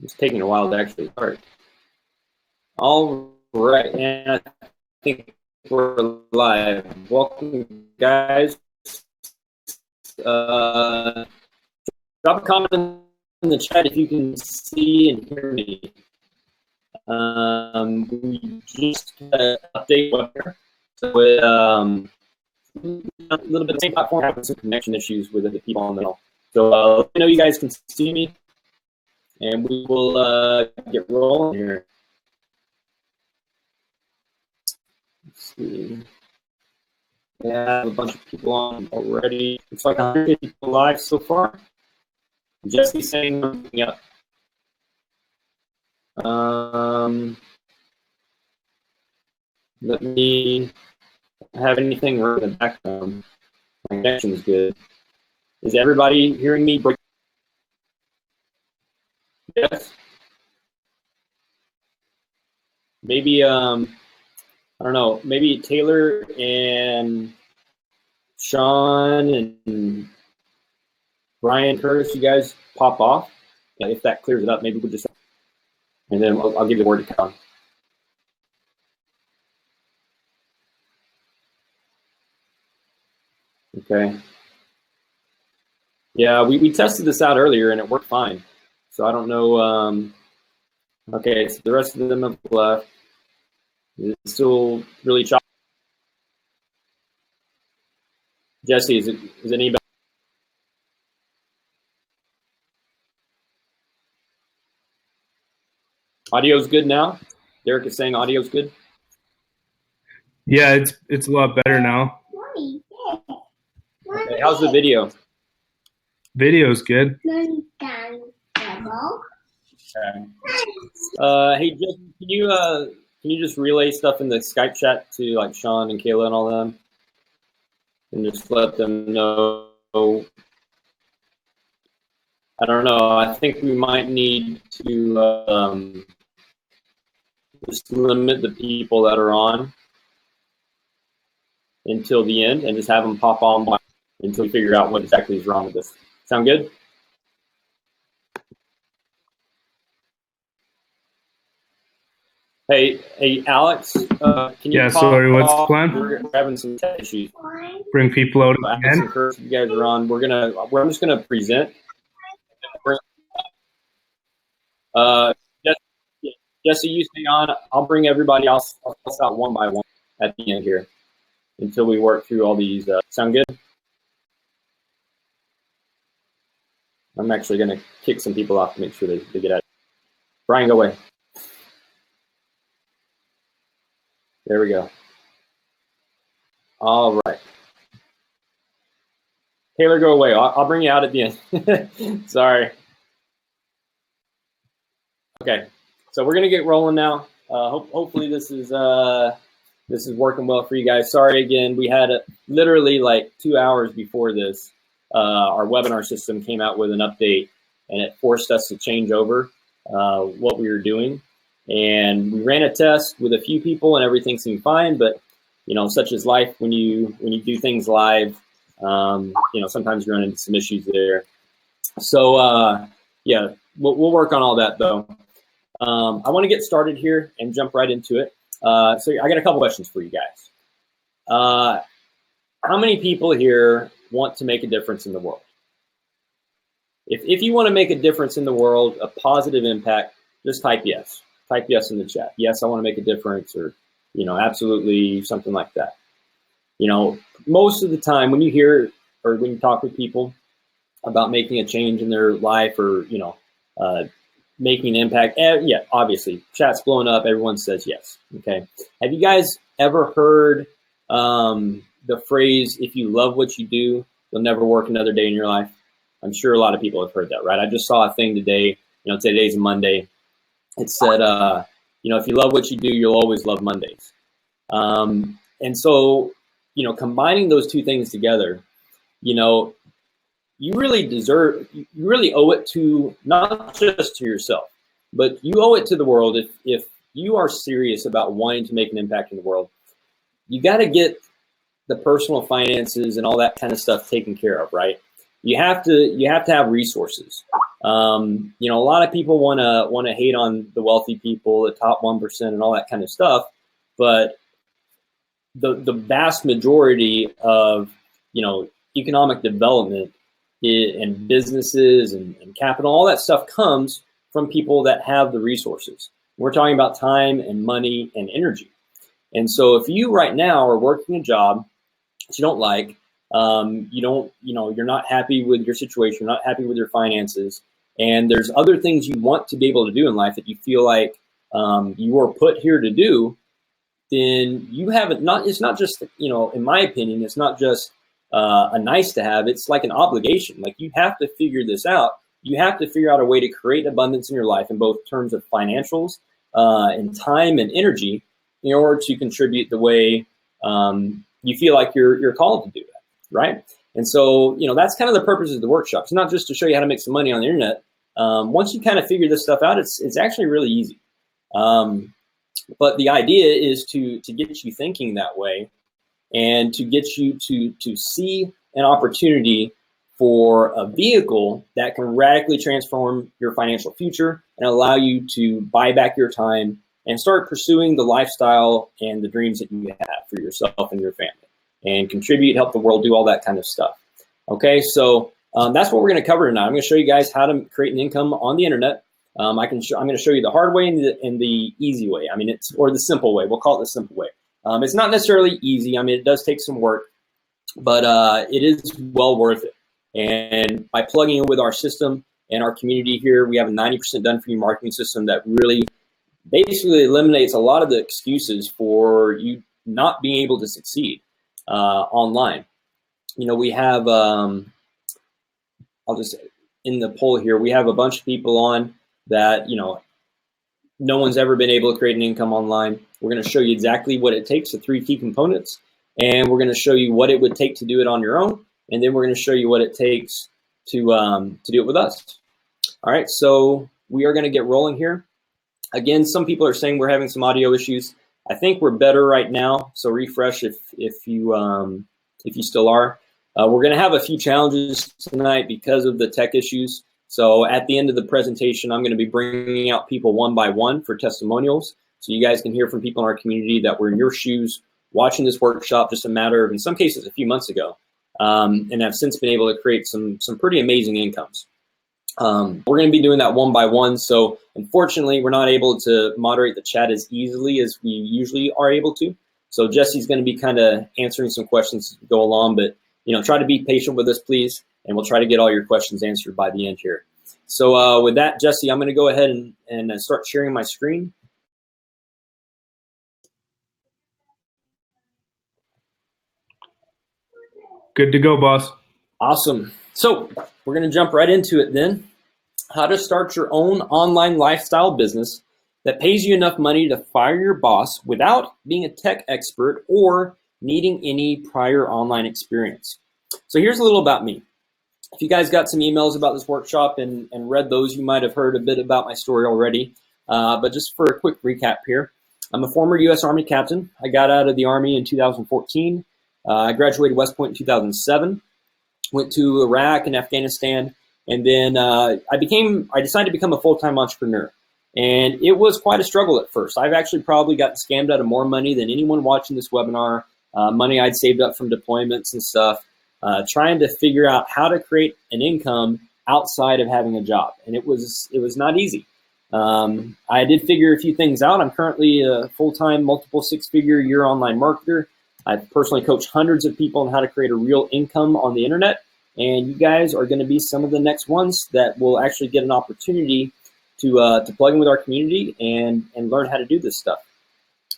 It's taking a while to actually start. All right, and I think we're live. Welcome, guys. Drop a comment in the chat if you can see and hear me. We just update here. So with a little bit of the same platform, having some connection issues with the people on the middle. So let me know you guys can see me, and we will get rolling here. Let's see. Yeah, a bunch of people on already. It's like 100 people live so far. Jesse saying something up. Let me have anything in the background. My connection is good. Is everybody hearing me? Yes. Maybe I don't know. Maybe Taylor and Sean and Brian Curtis, you guys pop off. If that clears it up, maybe we'll just, and then I'll give you the word to come. Okay. Yeah, we tested this out earlier and it worked fine. So I don't know. Okay, so the rest of them have left. It's still really choppy. Jesse, is anybody? Audio's good now? Derek is saying audio's good? Yeah, it's a lot better now. Okay, how's the video? Video's good. Okay. Hey, Jesse, can you just relay stuff in the Skype chat to like Sean and Kayla and all them, and just let them know? I don't know. I think we might need to just limit the people that are on until the end, and just have them pop on until we figure out what exactly is wrong with this. Sound good? Hey, Alex, can you? Yeah, sorry, what's the plan? We're having some tech issues. Bring people out again? You guys are on. I'm just gonna present. Jesse, you stay on. I'll bring everybody else out one by one at the end here until we work through all these. Sound good? I'm actually gonna kick some people off to make sure they get out. Brian, go away. There we go. All right. Taylor, go away. I'll bring you out at the end. Sorry. Okay, so we're gonna get rolling now. Hopefully this is working well for you guys. Sorry again, we had literally like 2 hours before this, our webinar system came out with an update, and it forced us to change over what we were doing. And we ran a test with a few people, and everything seemed fine. But you know, such is life when you do things live. You know, sometimes you run into some issues there. So yeah, we'll work on all that though. I want to get started here and jump right into it. So I got a couple questions for you guys. How many people here want to make a difference in the world? If you want to make a difference in the world, a positive impact, just type yes. Type yes in the chat. Yes, I want to make a difference, or, you know, absolutely, something like that. You know, most of the time when you hear or when you talk with people about making a change in their life, or, you know, making an impact, yeah, obviously, chat's blowing up, everyone says yes, okay? Have you guys ever heard the phrase, if you love what you do, you'll never work another day in your life? I'm sure a lot of people have heard that, right? I just saw a thing today, you know, today's Monday. It said, you know, if you love what you do, you'll always love Mondays. And so, you know, combining those two things together, you know, you really owe it to, not just to yourself, but you owe it to the world. If you are serious about wanting to make an impact in the world, you got to get the personal finances and all that kind of stuff taken care of, right? You have to have resources. You know, a lot of people want to hate on the wealthy people, the top 1%, and all that kind of stuff, but the vast majority of, you know, economic development and businesses and capital, all that stuff comes from people that have the resources. We're talking about time and money and energy. And so if you right now are working a job that you don't like, you're not happy with your situation, you're not happy with your finances, and there's other things you want to be able to do in life that you feel like you were put here to do, then you haven't, it's not just, you know, in my opinion, it's not just a nice to have, it's like an obligation. Like, you have to figure this out. You have to figure out a way to create abundance in your life in both terms of financials and time and energy in order to contribute the way you feel like you're called to do that, right? And so, you know, that's kind of the purpose of the workshop. It's not just to show you how to make some money on the internet. Once you kind of figure this stuff out, it's actually really easy. But the idea is to get you thinking that way, and to get you to see an opportunity for a vehicle that can radically transform your financial future and allow you to buy back your time and start pursuing the lifestyle and the dreams that you have for yourself and your family, and contribute, help the world, do all that kind of stuff. Okay, so that's what we're going to cover tonight. I'm going to show you guys how to create an income on the internet. I'm going to show you the hard way and the easy way. I mean, or the simple way. We'll call it the simple way. It's not necessarily easy. I mean, it does take some work, but it is well worth it. And by plugging in with our system and our community here, we have a 90% done for you marketing system that really basically eliminates a lot of the excuses for you not being able to succeed online. You know, we have, I'll just, in the poll here, we have a bunch of people on that, you know, no one's ever been able to create an income online. We're going to show you exactly what it takes, the 3 key components, and we're going to show you what it would take to do it on your own, and then we're going to show you what it takes to do it with us. All right, so we are going to get rolling here. Again, some people are saying we're having some audio issues. I think we're better right now, so refresh if you still are. We're going to have a few challenges tonight because of the tech issues. So at the end of the presentation, I'm going to be bringing out people one by one for testimonials, so you guys can hear from people in our community that were in your shoes watching this workshop just a matter of, in some cases, a few months ago, and have since been able to create some pretty amazing incomes. We're going to be doing that one by one. So unfortunately, we're not able to moderate the chat as easily as we usually are able to. So Jesse's going to be kind of answering some questions as we go along, but you know, try to be patient with us, please, and we'll try to get all your questions answered by the end here. So with that, Jesse, I'm going to go ahead and start sharing my screen. Good to go, boss. Awesome. So we're going to jump right into it then. How to start your own online lifestyle business that pays you enough money to fire your boss without being a tech expert or needing any prior online experience. So here's a little about me. If you guys got some emails about this workshop and read those, you might have heard a bit about my story already. But just for a quick recap here, I'm a former U.S. Army captain. I got out of the Army in 2014. I graduated West Point in 2007, went to Iraq and Afghanistan, and then I decided to become a full-time entrepreneur. And it was quite a struggle at first. I've actually probably gotten scammed out of more money than anyone watching this webinar, money I'd saved up from deployments and stuff, trying to figure out how to create an income outside of having a job. And it was not easy. I did figure a few things out. I'm currently a full-time, multiple six-figure year online marketer. I personally coach hundreds of people on how to create a real income on the internet. And you guys are going to be some of the next ones that will actually get an opportunity to plug in with our community and learn how to do this stuff.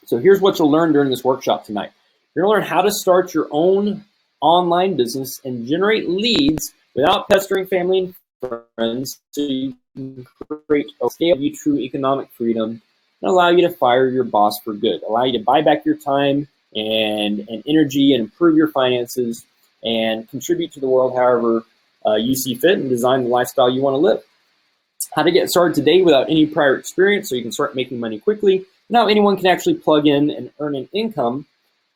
So here's what you'll learn during this workshop tonight. You're going to learn how to start your own online business and generate leads without pestering family and friends, so you can create a scale of you true economic freedom and allow you to fire your boss for good, allow you to buy back your time and energy and improve your finances and contribute to the world however you see fit and design the lifestyle you want to live. How to get started today without any prior experience so you can start making money quickly. Now anyone can actually plug in and earn an income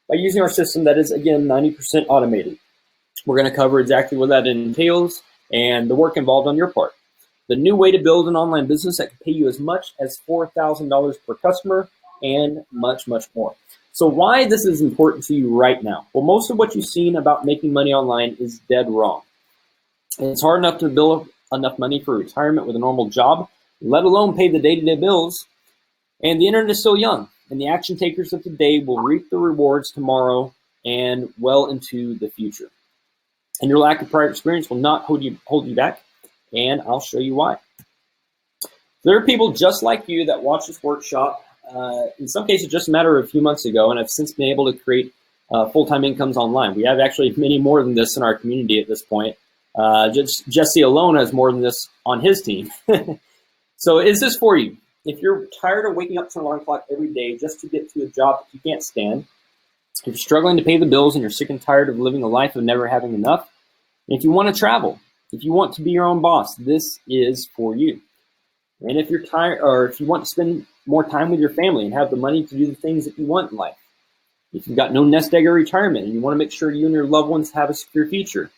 by using our system that is, again, 90% automated. We're going to cover exactly what that entails and the work involved on your part. the new way to build an online business that can pay you as much as $4,000 per customer and much, much more. So why this is important to you right now? Well, most of what you've seen about making money online is dead wrong. And it's hard enough to build enough money for retirement with a normal job, let alone pay the day-to-day bills. And the internet is still young, and the action takers of today will reap the rewards tomorrow and well into the future. And your lack of prior experience will not hold you back, and I'll show you why. There are people just like you that watch this workshop, in some cases just a matter of a few months ago, and have since been able to create full-time incomes online. We have actually many more than this in our community at this point. Jesse alone has more than this on his team. So is this for you? If you're tired of waking up to an alarm clock every day just to get to a job that you can't stand, if you're struggling to pay the bills and you're sick and tired of living a life of never having enough, and if you want to travel, if you want to be your own boss, this is for you. And if you're tired, or if you want to spend more time with your family and have the money to do the things that you want in life, if you've got no nest egg or retirement and you want to make sure you and your loved ones have a secure future,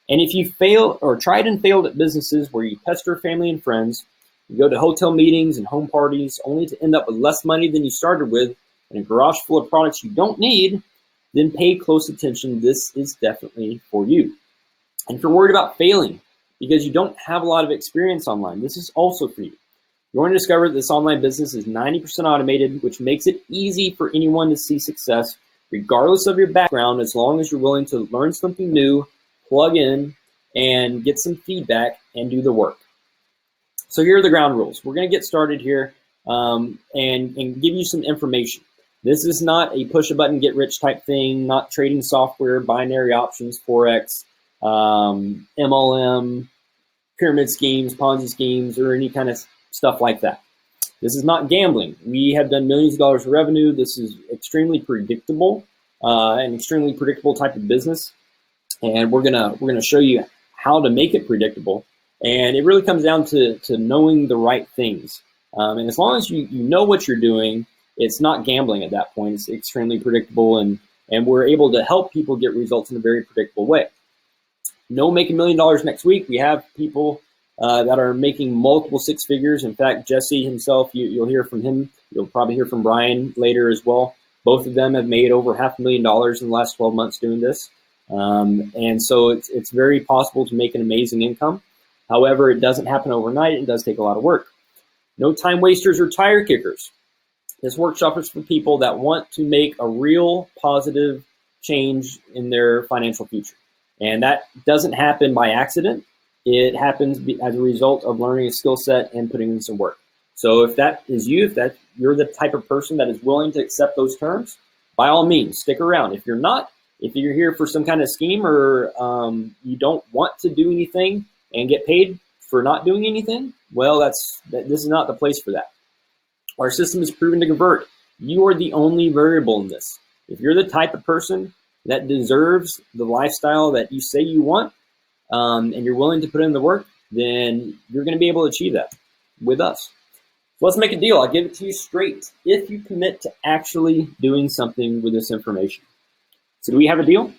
and if you fail or tried and failed at businesses where you pester family and friends, you go to hotel meetings and home parties only to end up with less money than you started with and a garage full of products you don't need, then pay close attention. This is definitely for you. And if you're worried about failing because you don't have a lot of experience online, this is also for you. You're going to discover that this online business is 90% automated, which makes it easy for anyone to see success, regardless of your background, as long as you're willing to learn something new, plug in, and get some feedback and do the work. So here are the ground rules. We're going to get started here and give you some information. This is not a push a button, get rich type thing, not trading software, binary options, Forex, MLM, pyramid schemes, Ponzi schemes, or any kind of stuff like that. This is not gambling. We have done millions of dollars of revenue. This is extremely predictable, an extremely predictable type of business. And we're gonna show you how to make it predictable. And it really comes down to knowing the right things. And as long as you know what you're doing, it's not gambling at that point. It's extremely predictable, and we're able to help people get results in a very predictable way. No making $1 million next week. We have people that are making multiple six figures. In fact, Jesse himself, you'll hear from him. You'll probably hear from Brian later as well. Both of them have made over $500,000 in the last 12 months doing this. And so it's very possible to make an amazing income. However, it doesn't happen overnight. It does take a lot of work. No time wasters or tire kickers. This workshop is for people that want to make a real positive change in their financial future. And that doesn't happen by accident. It happens as a result of learning a skill set and putting in some work. So if that is you, if you're the type of person that is willing to accept those terms, by all means, stick around. If you're not, if you're here for some kind of scheme or you don't want to do anything and get paid for not doing anything, well, this is not the place for that. Our system is proven to convert. You are the only variable in this. If you're the type of person that deserves the lifestyle that you say you want, and you're willing to put in the work, then you're going to be able to achieve that with us. So let's make a deal. I'll give it to you straight if you commit to actually doing something with this information. So do we have a deal?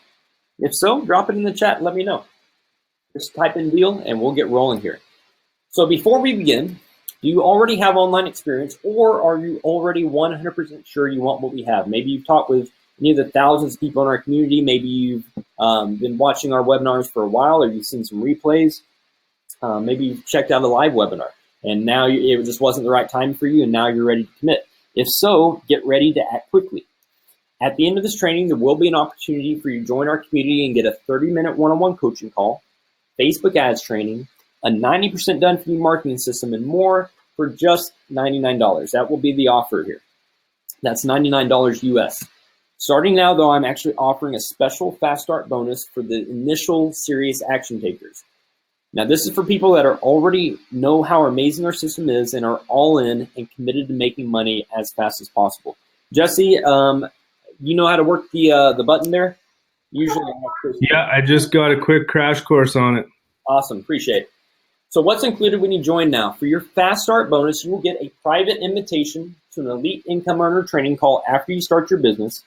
If so, drop it in the chat and let me know. Just type in deal and we'll get rolling here. So before we begin, do you already have online experience, or are you already 100% sure you want what we have? Maybe you've talked with any of the thousands of people in our community. Maybe you've been watching our webinars for a while, or you've seen some replays. Maybe you've checked out a live webinar and now it just wasn't the right time for you and now you're ready to commit. If so, get ready to act quickly. At the end of this training, there will be an opportunity for you to join our community and get a 30-minute one-on-one coaching call, Facebook ads training, a 90% done for you marketing system, and more for just $99. That will be the offer here. That's $99 US. Starting now, though, I'm actually offering a special fast start bonus for the initial serious action takers. Now, this is for people that are already know how amazing our system is and are all in and committed to making money as fast as possible. Jesse, you know how to work the button there? Usually, yeah, I just got a quick crash course on it. Awesome, appreciate it. So what's included when you join now? For your fast start bonus, you will get a private invitation to an elite income earner training call after you start your business,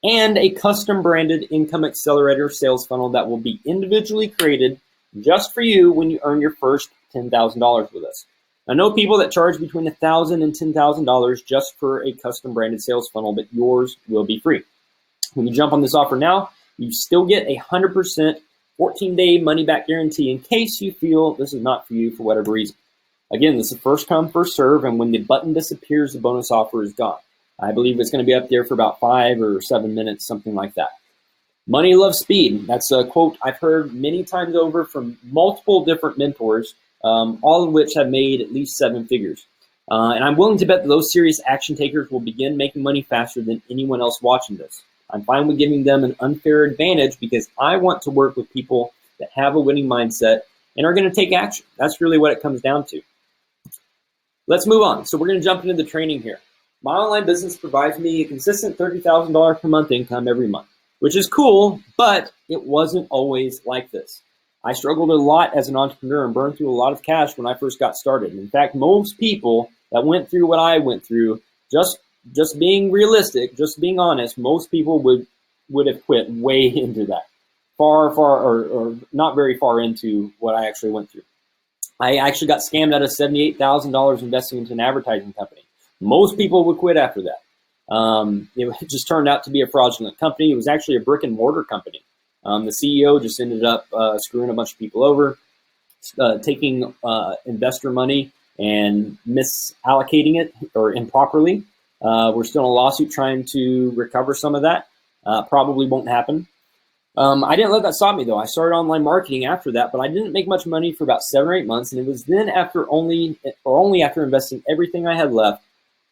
and a custom branded income accelerator sales funnel that will be individually created just for you when you earn your first $10,000 with us. I know people that charge between $1,000 and $10,000 just for a custom branded sales funnel, but yours will be free. When you jump on this offer now, you still get a 100% 14-day money-back guarantee in case you feel this is not for you for whatever reason. Again, this is first come, first serve, and when the button disappears, the bonus offer is gone. I believe it's going to be up there for about 5 or 7 minutes, something like that. Money loves speed. That's a quote I've heard many times over from multiple different mentors, all of which have made at least 7 figures. And I'm willing to bet that those serious action takers will begin making money faster than anyone else watching this. I'm fine with giving them an unfair advantage because I want to work with people that have a winning mindset and are going to take action. That's really what it comes down to. Let's move on. So we're going to jump into the training here. My online business provides me a consistent $30,000 per month income every month, which is cool, but it wasn't always like this. I struggled a lot as an entrepreneur and burned through a lot of cash when I first got started. In fact, most people that went through what I went through, just being realistic, just being honest, most people would have quit way into that. Far, or not very far into what I actually went through. I actually got scammed out of $78,000 investing into an advertising company. Most people would quit after that. It just turned out to be a fraudulent company. It was actually a brick and mortar company. The CEO just ended up screwing a bunch of people over, taking investor money and misallocating it or improperly. We're still in a lawsuit trying to recover some of that. Probably won't happen. I didn't let that stop me though. I started online marketing after that, but I didn't make much money for about 7 or 8 months. And it was then only after investing everything I had left,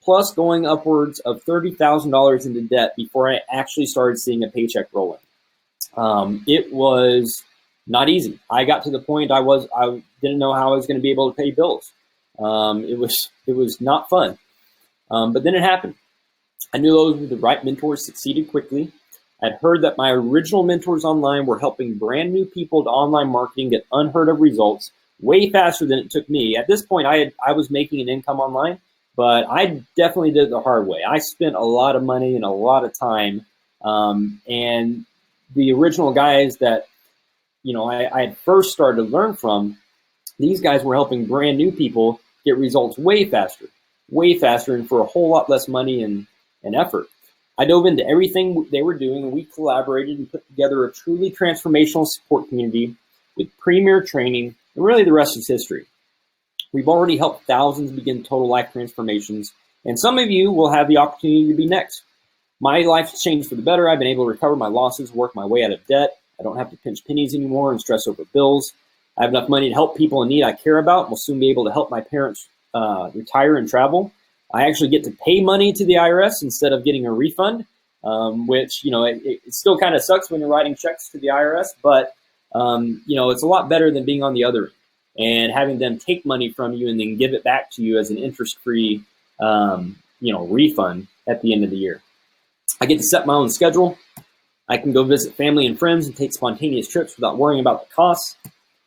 plus going upwards of $30,000 into debt before I actually started seeing a paycheck roll in. It was not easy. I got to the point I didn't know how I was going to be able to pay bills. It was not fun. But then it happened. I knew those were the right mentors succeeded quickly. I'd heard that my original mentors online were helping brand new people to online marketing get unheard of results way faster than it took me. At this point, I was making an income online, but I definitely did it the hard way. I spent a lot of money and a lot of time. And the original guys that, I had first started to learn from, these guys were helping brand new people get results way faster, and for a whole lot less money and effort. I dove into everything they were doing, and we collaborated and put together a truly transformational support community with premier training, and really the rest is history. We've already helped thousands begin total life transformations, and some of you will have the opportunity to be next. My life's changed for the better. I've been able to recover my losses, work my way out of debt. I don't have to pinch pennies anymore and stress over bills. I have enough money to help people in need I care about, and will soon be able to help my parents retire and travel. I actually get to pay money to the IRS instead of getting a refund, which, it still kind of sucks when you're writing checks to the IRS, but, it's a lot better than being on the other end and having them take money from you and then give it back to you as an interest-free, refund at the end of the year. I get to set my own schedule. I can go visit family and friends and take spontaneous trips without worrying about the costs.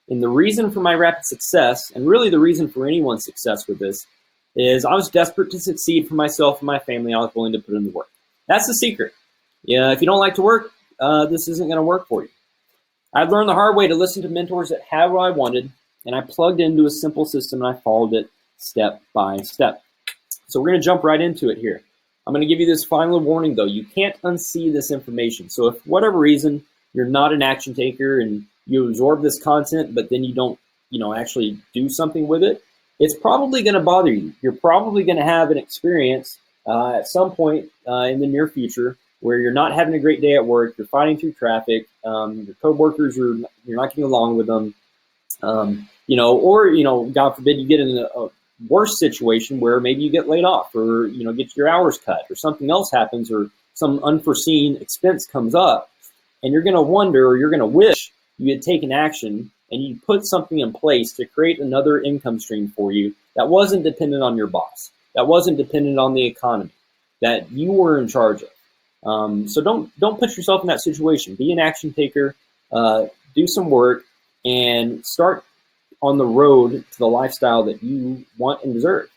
And the reason for my rapid success, and really the reason for anyone's success with this, is I was desperate to succeed for myself and my family. I was willing to put in the work. That's the secret. Yeah, if you don't like to work, this isn't going to work for you. I've learned the hard way to listen to mentors that had what I wanted, and I plugged into a simple system and I followed it step by step. So we're going to jump right into it here. I'm going to give you this final warning though. You can't unsee this information. So if for whatever reason you're not an action taker and you absorb this content, but then you don't, actually do something with it, it's probably going to bother you. You're probably going to have an experience at some point in the near future where you're not having a great day at work, you're fighting through traffic, your coworkers, you're not getting along with them, or, God forbid, you get in a worse situation where maybe you get laid off or, get your hours cut or something else happens or some unforeseen expense comes up, and you're going to wonder or you're going to wish you had taken action and you put something in place to create another income stream for you that wasn't dependent on your boss, that wasn't dependent on the economy, that you were in charge of. So don't put yourself in that situation. Be an action taker, do some work, and start on the road to the lifestyle that you want and deserve.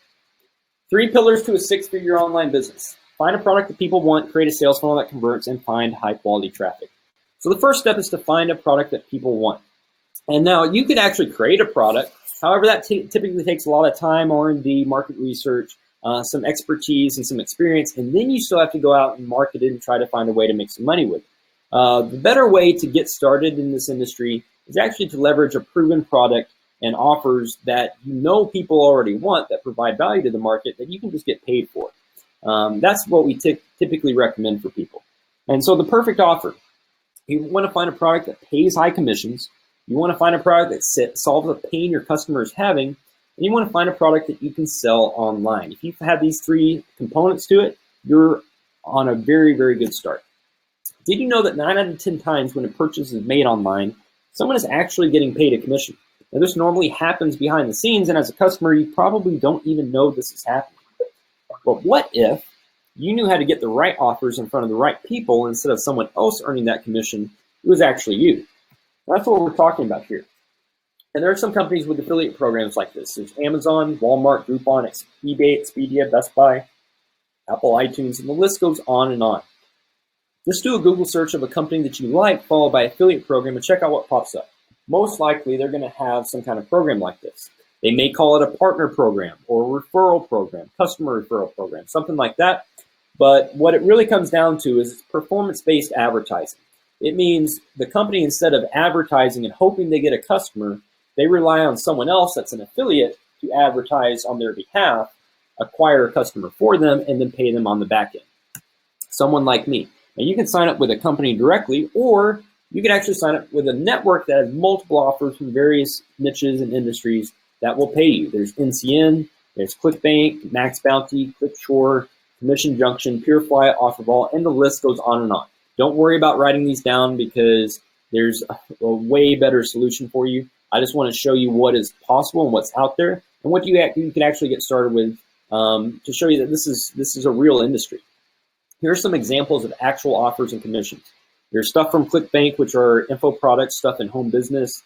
3 pillars to a 6-figure online business. Find a product that people want, create a sales funnel that converts, and find high quality traffic. So the first step is to find a product that people want. And now you could actually create a product However, that typically takes a lot of time, R&D, market research, some expertise and some experience, and then you still have to go out and market it and try to find a way to make some money with it. The better way to get started in this industry is actually to leverage a proven product and offers that people already want that provide value to the market that you can just get paid for. That's what we typically recommend for people. And so the perfect offer, you want to find a product that pays high commissions, you want to find a product that solves a pain your customer is having, and you want to find a product that you can sell online. If you have these three components to it, you're on a very, very good start. Did you know that 9 out of 10 times when a purchase is made online, someone is actually getting paid a commission? Now, this normally happens behind the scenes, and as a customer, you probably don't even know this is happening. But what if you knew how to get the right offers in front of the right people instead of someone else earning that commission? It was actually you. That's what we're talking about here. And there are some companies with affiliate programs like this. There's Amazon, Walmart, Groupon, eBay, Expedia, Best Buy, Apple, iTunes, and the list goes on and on. Just do a Google search of a company that you like, followed by affiliate program, and check out what pops up. Most likely, they're going to have some kind of program like this. They may call it a partner program or a referral program, customer referral program, something like that. But what it really comes down to is performance-based advertising. It means the company, instead of advertising and hoping they get a customer, they rely on someone else that's an affiliate to advertise on their behalf, acquire a customer for them, and then pay them on the back end. Someone like me. Now, you can sign up with a company directly, or you can actually sign up with a network that has multiple offers from various niches and industries that will pay you. There's NCN, there's ClickBank, Max Bounty, ClickShore, Commission Junction, PureFly, OfferVault, and the list goes on and on. Don't worry about writing these down because there's a way better solution for you. I just want to show you what is possible and what's out there and what you can actually get started with to show you that this is a real industry. Here are some examples of actual offers and commissions. There's stuff from ClickBank, which are info products, stuff in home business,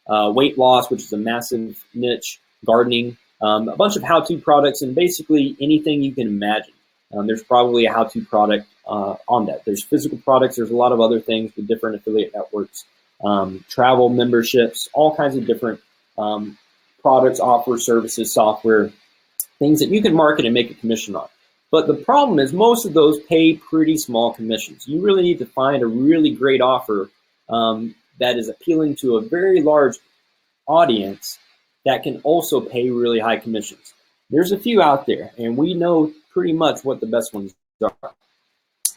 weight loss, which is a massive niche, gardening, a bunch of how-to products, and basically anything you can imagine. There's probably a how-to product on that. There's physical products. There's a lot of other things with different affiliate networks, travel memberships, all kinds of different products, offers, services, software, things that you can market and make a commission on. But the problem is most of those pay pretty small commissions. You really need to find a really great offer that is appealing to a very large audience that can also pay really high commissions. There's a few out there, and we know pretty much what the best ones are.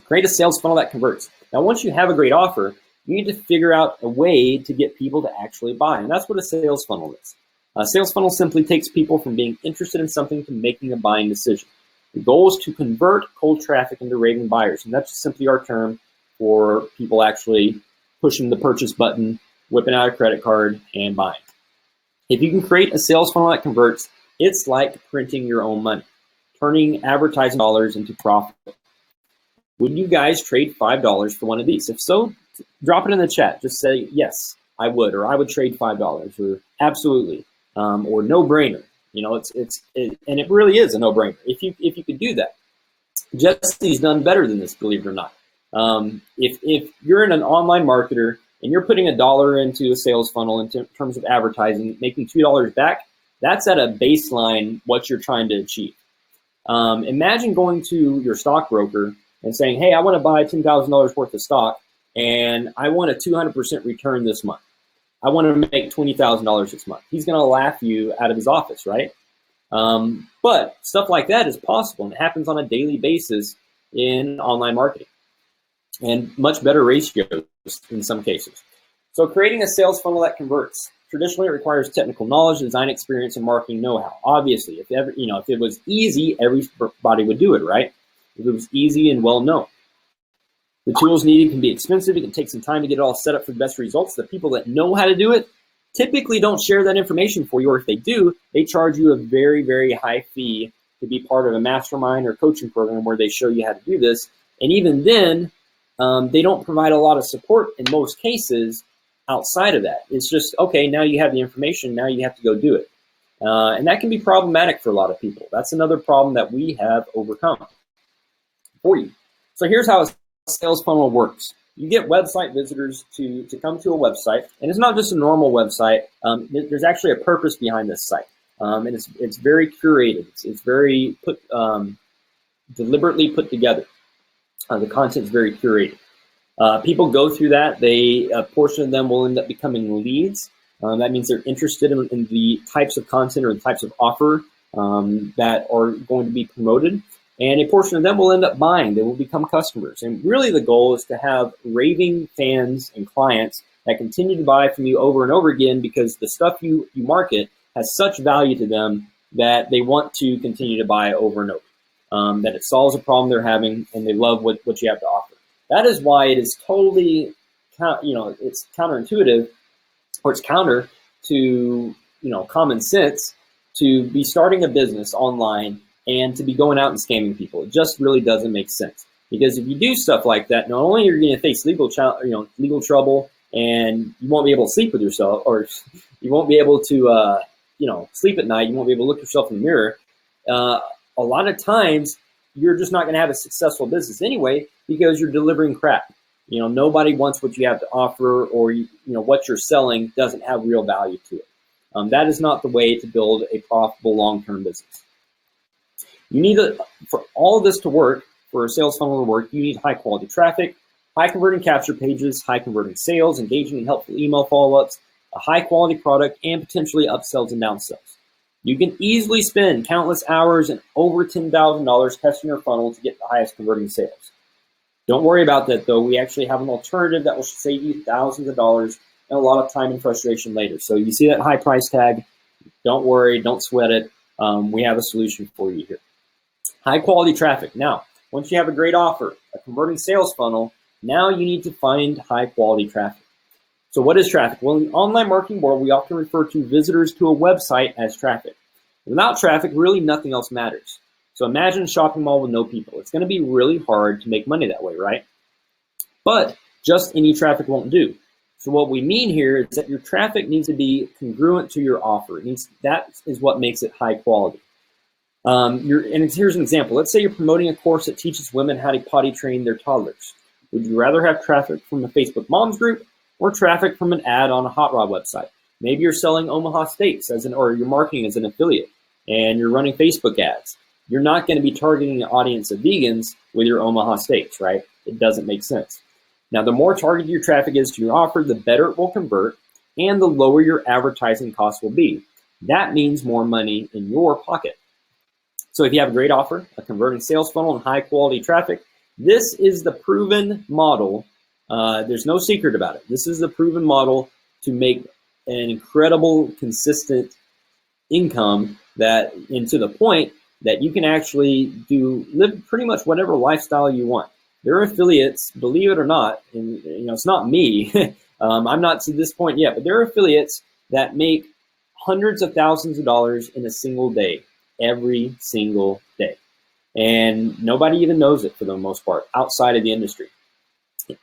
Create a sales funnel that converts. Now, once you have a great offer, you need to figure out a way to get people to actually buy, and that's what a sales funnel is. A sales funnel simply takes people from being interested in something to making a buying decision. The goal is to convert cold traffic into raving buyers, and that's just simply our term for people actually pushing the purchase button, whipping out a credit card, and buying. If you can create a sales funnel that converts, it's like printing your own money, turning advertising dollars into profit. Would you guys trade $5 for one of these? If so, drop it in the chat. Just say, yes, I would, or I would trade $5, or absolutely, or no brainer. You know, and it really is a no brainer. If you could do that, Jesse's done better than this, believe it or not. If you're an online marketer and you're putting $1 into a sales funnel in terms of advertising, making $2 back, that's at a baseline what you're trying to achieve. Imagine going to your stockbroker and saying, hey, I want to buy $10,000 worth of stock and I want a 200% return this month. I want to make $20,000 this month. He's going to laugh you out of his office, right? But stuff like that is possible, and it happens on a daily basis in online marketing, and much better ratios in some cases. So creating a sales funnel that converts. Traditionally, it requires technical knowledge, design experience, and marketing know-how. Obviously, if it was easy, everybody would do it, right? If it was easy and well-known. The tools needed can be expensive. It can take some time to get it all set up for the best results. The people that know how to do it typically don't share that information for you, or if they do, they charge you a very, very high fee to be part of a mastermind or coaching program where they show you how to do this. And even then, they don't provide a lot of support in most cases outside of that. It's just, okay, now you have the information, now you have to go do it. And that can be problematic for a lot of people. That's another problem that we have overcome for you. So here's how a sales funnel works. you get website visitors to come to a website, and it's not just a normal website. There's actually a purpose behind this site, and it's very curated. It's very deliberately put together. The content is very curated. People go through that. A portion of them will end up becoming leads. That means they're interested in the types of content or the types of offer that are going to be promoted. And a portion of them will end up buying. They will become customers. And really the goal is to have raving fans and clients that continue to buy from you over and over again, because the stuff you market has such value to them that they want to continue to buy over and over. That it solves a problem they're having, and they love what you have to offer. That is why it is totally, it's counterintuitive, or it's counter to, common sense to be starting a business online and to be going out and scamming people. It just really doesn't make sense. Because if you do stuff like that, not only are you going to face legal trouble, and you won't be able to sleep with yourself, or you won't be able to, sleep at night. You won't be able to look yourself in the mirror. A lot of times, you're just not going to have a successful business anyway, because you're delivering crap. Nobody wants what you have to offer, or what you're selling doesn't have real value to it. That is not the way to build a profitable long-term business. You need for all of this to work, for a sales funnel to work, you need high quality traffic, high converting capture pages, high converting sales, engaging and helpful email follow-ups, a high quality product, and potentially upsells and downsells. You can easily spend countless hours and over $10,000 testing your funnel to get the highest converting sales. Don't worry about that though. We actually have an alternative that will save you thousands of dollars and a lot of time and frustration later. So you see that high price tag, don't worry, don't sweat it. We have a solution for you here. High quality traffic. Now, once you have a great offer, a converting sales funnel, now you need to find high quality traffic. So what is traffic? Well, in the online marketing world, we often refer to visitors to a website as traffic. Without traffic, really nothing else matters. So imagine a shopping mall with no people. It's going to be really hard to make money that way, right? But just any traffic won't do. So what we mean here is that your traffic needs to be congruent to your offer. That is what makes it high quality. And here's an example. Let's say you're promoting a course that teaches women how to potty train their toddlers. Would you rather have traffic from a Facebook Moms group or traffic from an ad on a Hot Rod website? Maybe you're selling Omaha Steaks or you're marketing as an affiliate and you're running Facebook ads. You're not going to be targeting an audience of vegans with your Omaha Steaks, right? It doesn't make sense. Now, the more targeted your traffic is to your offer, the better it will convert and the lower your advertising costs will be. That means more money in your pocket. So if you have a great offer, a converting sales funnel, and high quality traffic, this is the proven model. There's no secret about it. This is the proven model to make an incredible, consistent income and to the point that you can actually live pretty much whatever lifestyle you want. There are affiliates, believe it or not, and it's not me. I'm not to this point yet, but there are affiliates that make hundreds of thousands of dollars in a single day, every single day. And nobody even knows it for the most part outside of the industry.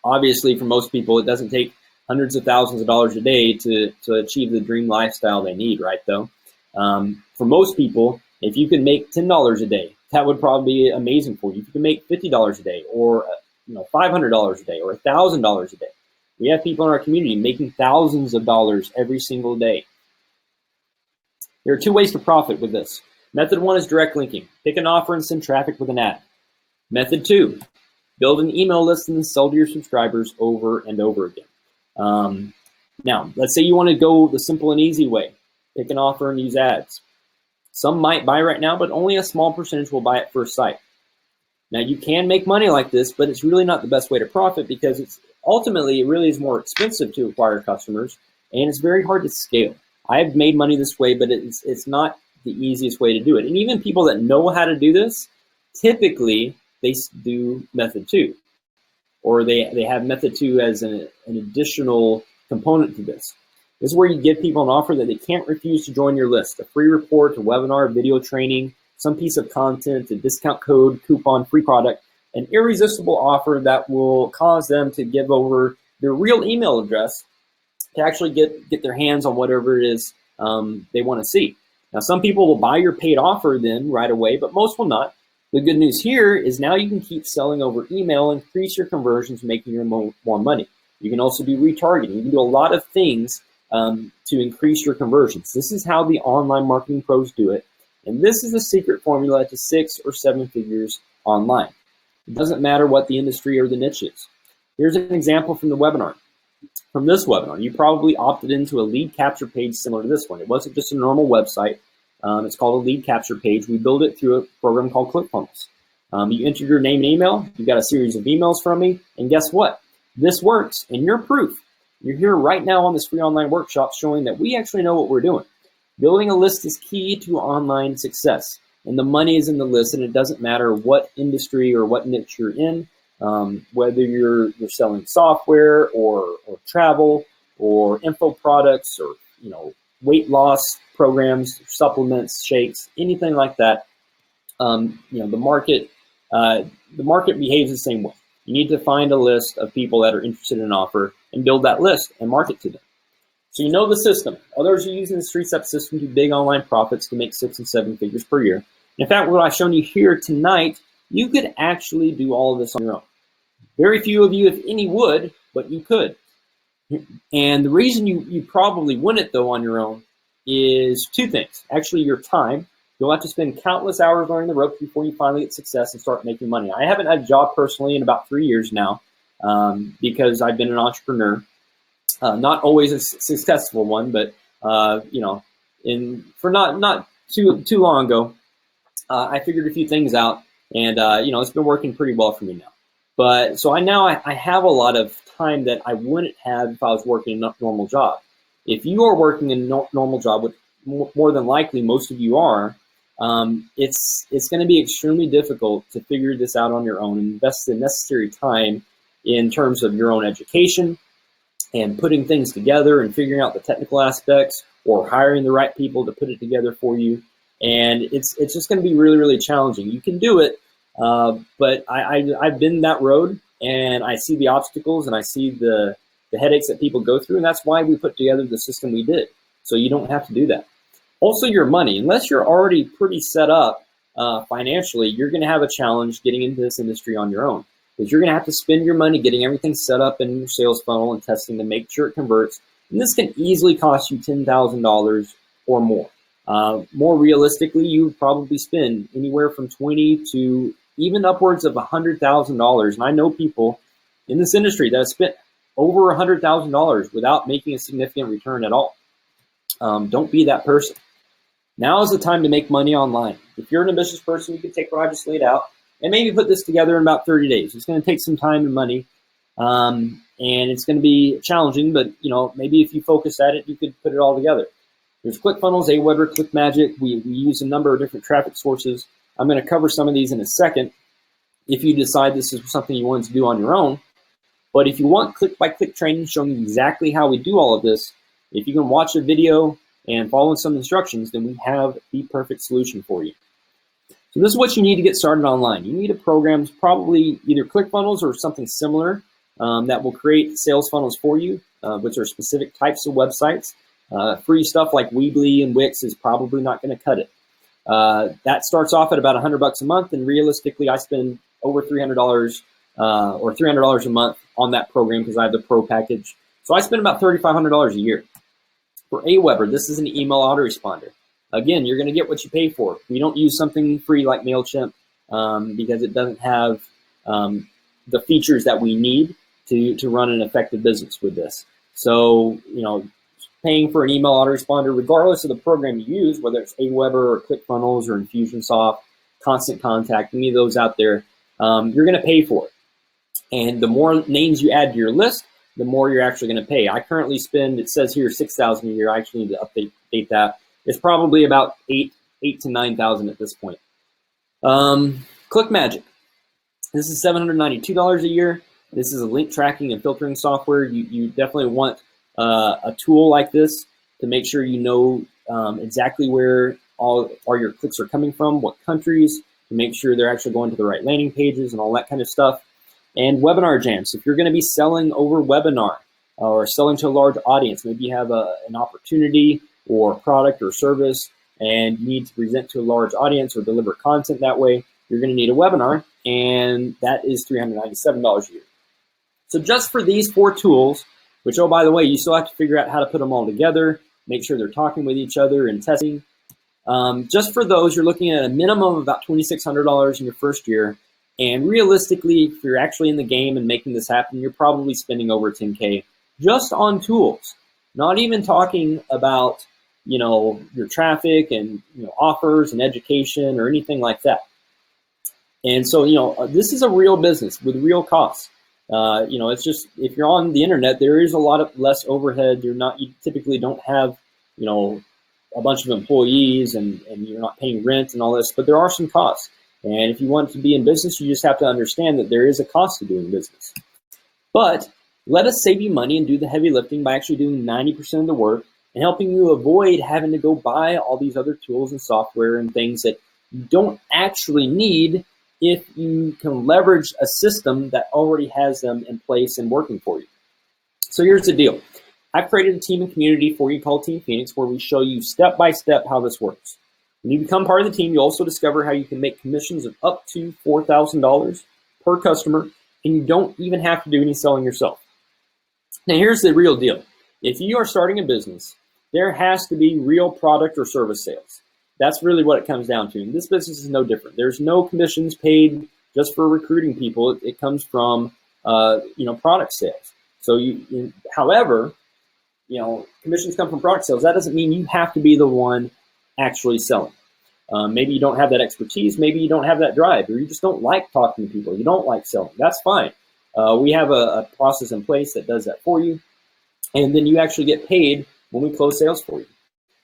Obviously, for most people, it doesn't take hundreds of thousands of dollars a day to achieve the dream lifestyle they need, right, though? For most people, if you can make $10 a day, that would probably be amazing for you. If you can make $50 a day or $500 a day or $1,000 a day. We have people in our community making thousands of dollars every single day. There are two ways to profit with this. Method one is direct linking. Pick an offer and send traffic with an ad. Method two, build an email list and sell to your subscribers over and over again. Now, let's say you want to go the simple and easy way. Pick an offer and use ads. Some might buy right now, but only a small percentage will buy at first sight. Now, you can make money like this, but it's really not the best way to profit because it really is more expensive to acquire customers, and it's very hard to scale. I've made money this way, but it's not the easiest way to do it. And even people that know how to do this, typically they do method two, or they have method two as an additional component to this. This is where you give people an offer that they can't refuse to join your list. A free report, a webinar, video training, some piece of content, a discount code, coupon, free product, an irresistible offer that will cause them to give over their real email address to actually get their hands on whatever it is they want to see. Now, some people will buy your paid offer then right away, but most will not. The good news here is now you can keep selling over email, increase your conversions, making your more money. You can also do retargeting. You can do a lot of things to increase your conversions. This is how the online marketing pros do it. And this is the secret formula to 6 or 7 figures online. It doesn't matter what the industry or the niche is. Here's an example from the webinar. From this webinar, you probably opted into a lead capture page similar to this one. It wasn't just a normal website. It's called a lead capture page. We built it through a program called ClickFunnels. You entered your name and email. You got a series of emails from me. And guess what? This works, and you're proof. You're here right now on this free online workshop showing that we actually know what we're doing. Building a list is key to online success, and the money is in the list, and it doesn't matter what industry or what niche you're in, whether you're selling software or travel or info products or weight loss programs, supplements, shakes, anything like that. The market behaves the same way. You need to find a list of people that are interested in an offer and build that list and market to them. So you know the system. Others are using the 3-step system to big online profits to make 6 and 7 figures per year. In fact, what I've shown you here tonight, you could actually do all of this on your own. Very few of you, if any, would, but you could. And the reason you probably wouldn't, though, on your own is 2 things. Actually, your time. You'll have to spend countless hours learning the ropes before you finally get success and start making money. I haven't had a job personally in about 3 years now because I've been an entrepreneur. Not always a successful one, but for not too long ago, I figured a few things out, and it's been working pretty well for me now. But so I have a lot of time that I wouldn't have if I was working a normal job. If you are working a normal job, which more than likely most of you are, it's going to be extremely difficult to figure this out on your own and invest the necessary time in terms of your own education and putting things together and figuring out the technical aspects or hiring the right people to put it together for you. And it's just going to be really, really challenging. You can do it, but I've been that road, and I see the obstacles and I see the headaches that people go through, and that's why we put together the system we did, so you don't have to do that. Also, your money, unless you're already pretty set up financially, you're going to have a challenge getting into this industry on your own, because you're going to have to spend your money getting everything set up in your sales funnel and testing to make sure it converts. And this can easily cost you $10,000 or more. More realistically, you would probably spend anywhere from $20,000 to even upwards of $100,000. And I know people in this industry that have spent over $100,000 without making a significant return at all. Don't be that person. Now is the time to make money online. If you're an ambitious person, you can take what I just laid out and maybe put this together in about 30 days. It's going to take some time and money, and it's going to be challenging, but maybe if you focus at it, you could put it all together. There's ClickFunnels, Aweber, ClickMagick. We use a number of different traffic sources. I'm going to cover some of these in a second if you decide this is something you want to do on your own. But if you want click-by-click training showing you exactly how we do all of this, if you can watch a video and follow some instructions, then we have the perfect solution for you. So this is what you need to get started online. You need a program, probably either ClickFunnels or something similar that will create sales funnels for you, which are specific types of websites. Free stuff like Weebly and Wix is probably not going to cut it. That starts off at about $100 a month, and realistically, I spend over $300 or $300 a month on that program because I have the pro package. So I spend about $3,500 a year. For Aweber, this is an email autoresponder. Again, you're going to get what you pay for. We don't use something free like MailChimp because it doesn't have the features that we need to run an effective business with this. So, paying for an email autoresponder, regardless of the program you use, whether it's Aweber or ClickFunnels or Infusionsoft, Constant Contact, any of those out there, you're going to pay for it. And the more names you add to your list, the more you're actually going to pay. I currently spend, it says here, $6,000 a year. I actually need to update that. It's probably about $8,000 to $9,000 at this point. ClickMagick. This is $792 a year. This is a link tracking and filtering software. You definitely want a tool like this to make sure you know exactly where all your clicks are coming from, what countries, to make sure they're actually going to the right landing pages and all that kind of stuff. And Webinar Jams. If you're going to be selling over webinar or selling to a large audience, maybe you have an opportunity or product or service and you need to present to a large audience or deliver content that way, you're going to need a webinar, and that is $397 a year. So just for these 4 tools, which, oh, by the way, you still have to figure out how to put them all together, make sure they're talking with each other and testing. Just for those, you're looking at a minimum of about $2,600 in your first year. And realistically, if you're actually in the game and making this happen, you're probably spending over $10K just on tools. Not even talking about, your traffic and offers and education or anything like that. And so, this is a real business with real costs. It's just, if you're on the internet, there is a lot of less overhead. You typically don't have, a bunch of employees and you're not paying rent and all this, but there are some costs. And if you want to be in business, you just have to understand that there is a cost to doing business. But let us save you money and do the heavy lifting by actually doing 90% of the work and helping you avoid having to go buy all these other tools and software and things that you don't actually need if you can leverage a system that already has them in place and working for you. So here's the deal. I've created a team and community for you called Team Phoenix, where we show you step-by-step how this works. When you become part of the team, you also discover how you can make commissions of up to $4,000 per customer, and you don't even have to do any selling yourself. Now here's the real deal. If you are starting a business, there has to be real product or service sales. That's really what it comes down to. And this business is no different. There's no commissions paid just for recruiting people. It comes from, product sales. So however, commissions come from product sales. That doesn't mean you have to be the one actually selling. Maybe you don't have that expertise. Maybe you don't have that drive, or you just don't like talking to people. You don't like selling. That's fine. We have a process in place that does that for you. And then you actually get paid when we close sales for you.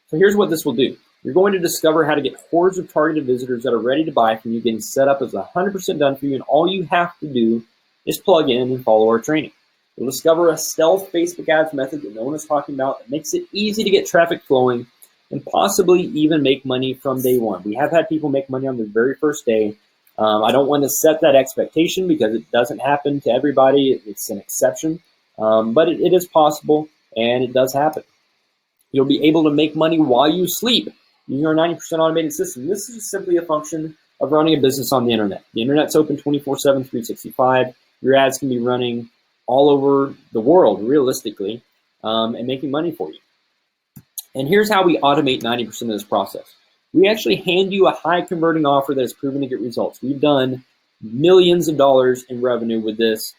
So here's what this will do. You're going to discover how to get hordes of targeted visitors that are ready to buy from you, getting set up as 100% done for you, and all you have to do is plug in and follow our training. You'll discover a stealth Facebook ads method that no one is talking about that makes it easy to get traffic flowing and possibly even make money from day one. We have had people make money on the very first day. I don't want to set that expectation because it doesn't happen to everybody. It's an exception, but it is possible, and it does happen. You'll be able to make money while you sleep using our 90% automated system. This is simply a function of running a business on the internet. The internet's open 24/7, 365. Your ads can be running all over the world, realistically, and making money for you. And here's how we automate 90% of this process. We actually hand you a high converting offer that has proven to get results. We've done millions of dollars in revenue with this,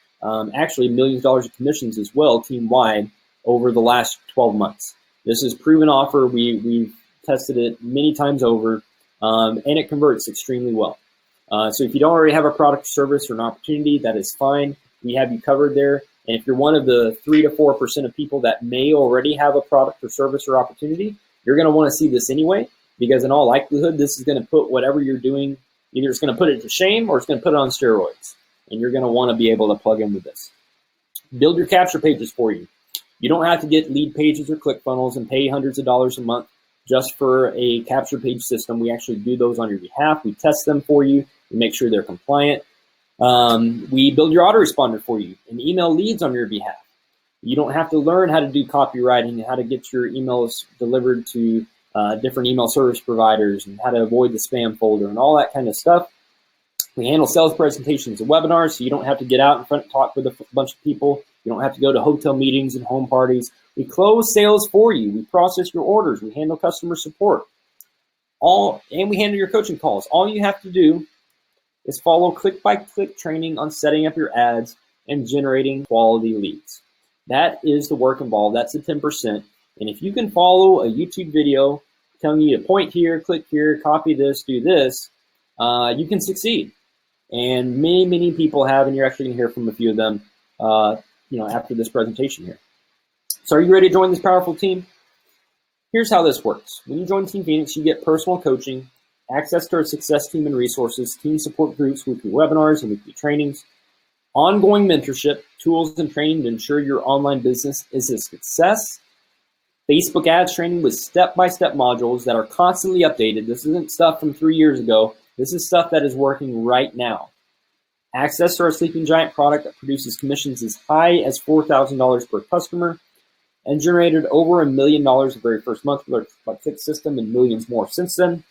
actually millions of dollars of commissions as well, team-wide, over the last 12 months. This is proven offer. We've tested it many times over, and it converts extremely well. So if you don't already have a product, service, or an opportunity, that is fine. We have you covered there. And if you're one of the 3 to 4% of people that may already have a product or service or opportunity, you're going to want to see this anyway, because in all likelihood, this is going to put whatever you're doing, either it's going to put it to shame or it's going to put it on steroids. And you're going to want to be able to plug in with this. Build your capture pages for you. You don't have to get lead pages or ClickFunnels and pay hundreds of dollars a month just for a capture page system. We actually do those on your behalf. We test them for you. We make sure they're compliant. We build your autoresponder for you and email leads on your behalf. You don't have to learn how to do copywriting and how to get your emails delivered to different email service providers and how to avoid the spam folder and all that kind of stuff. We handle sales presentations and webinars, so you don't have to get out in front and talk with a bunch of people. You don't have to go to hotel meetings and home parties. We close sales for you. We process your orders. We handle customer support. And we handle your coaching calls. All you have to do is follow click-by-click training on setting up your ads and generating quality leads. That is the work involved. That's the 10%. And if you can follow a YouTube video telling you to point here, click here, copy this, do this, you can succeed. And many, many people have, and you're actually going to hear from a few of them after this presentation here. So are you ready to join this powerful team? Here's how this works. When you join Team Phoenix, you get personal coaching, access to our success team and resources, team support groups, weekly webinars and weekly trainings, ongoing mentorship, tools and training to ensure your online business is a success, Facebook ads training with step-by-step modules that are constantly updated. This isn't stuff from 3 years ago. This is stuff that is working right now. Access to our Sleeping Giant product that produces commissions as high as $4,000 per customer and generated over $1 million the very first month with our Click system and millions more since then.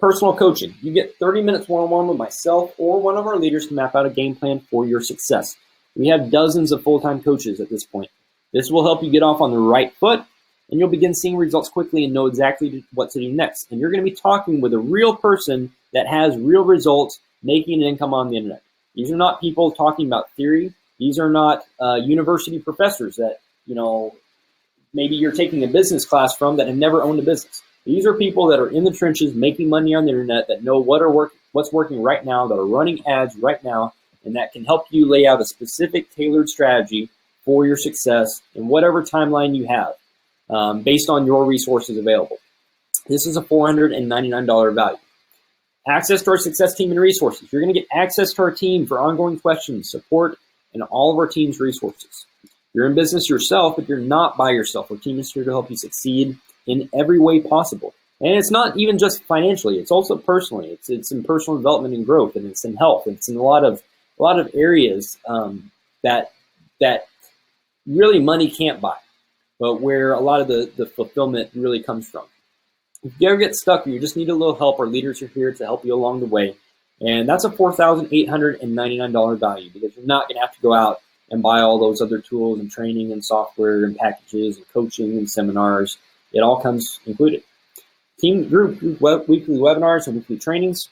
Personal coaching. You get 30 minutes one-on-one with myself or one of our leaders to map out a game plan for your success. We have dozens of full-time coaches at this point. This will help you get off on the right foot, and you'll begin seeing results quickly and know exactly what to do next. And you're going to be talking with a real person that has real results making an income on the internet. These are not people talking about theory. These are not university professors that, maybe you're taking a business class from that have never owned a business. These are people that are in the trenches making money on the internet, that know what's working right now, that are running ads right now, and that can help you lay out a specific tailored strategy for your success in whatever timeline you have based on your resources available. This is a $499 value. Access to our success team and resources. You're going to get access to our team for ongoing questions, support, and all of our team's resources. You're in business yourself, but you're not by yourself. Our team is here to help you succeed in every way possible. And it's not even just financially, it's also personally. It's in personal development and growth, and it's in health. It's in a lot of areas that really money can't buy, but where a lot of the fulfillment really comes from. If you ever get stuck or you just need a little help, our leaders are here to help you along the way. And that's a $4,899 value, because you're not going to have to go out and buy all those other tools and training and software and packages and coaching and seminars. It all comes included. Team group weekly webinars and weekly trainings.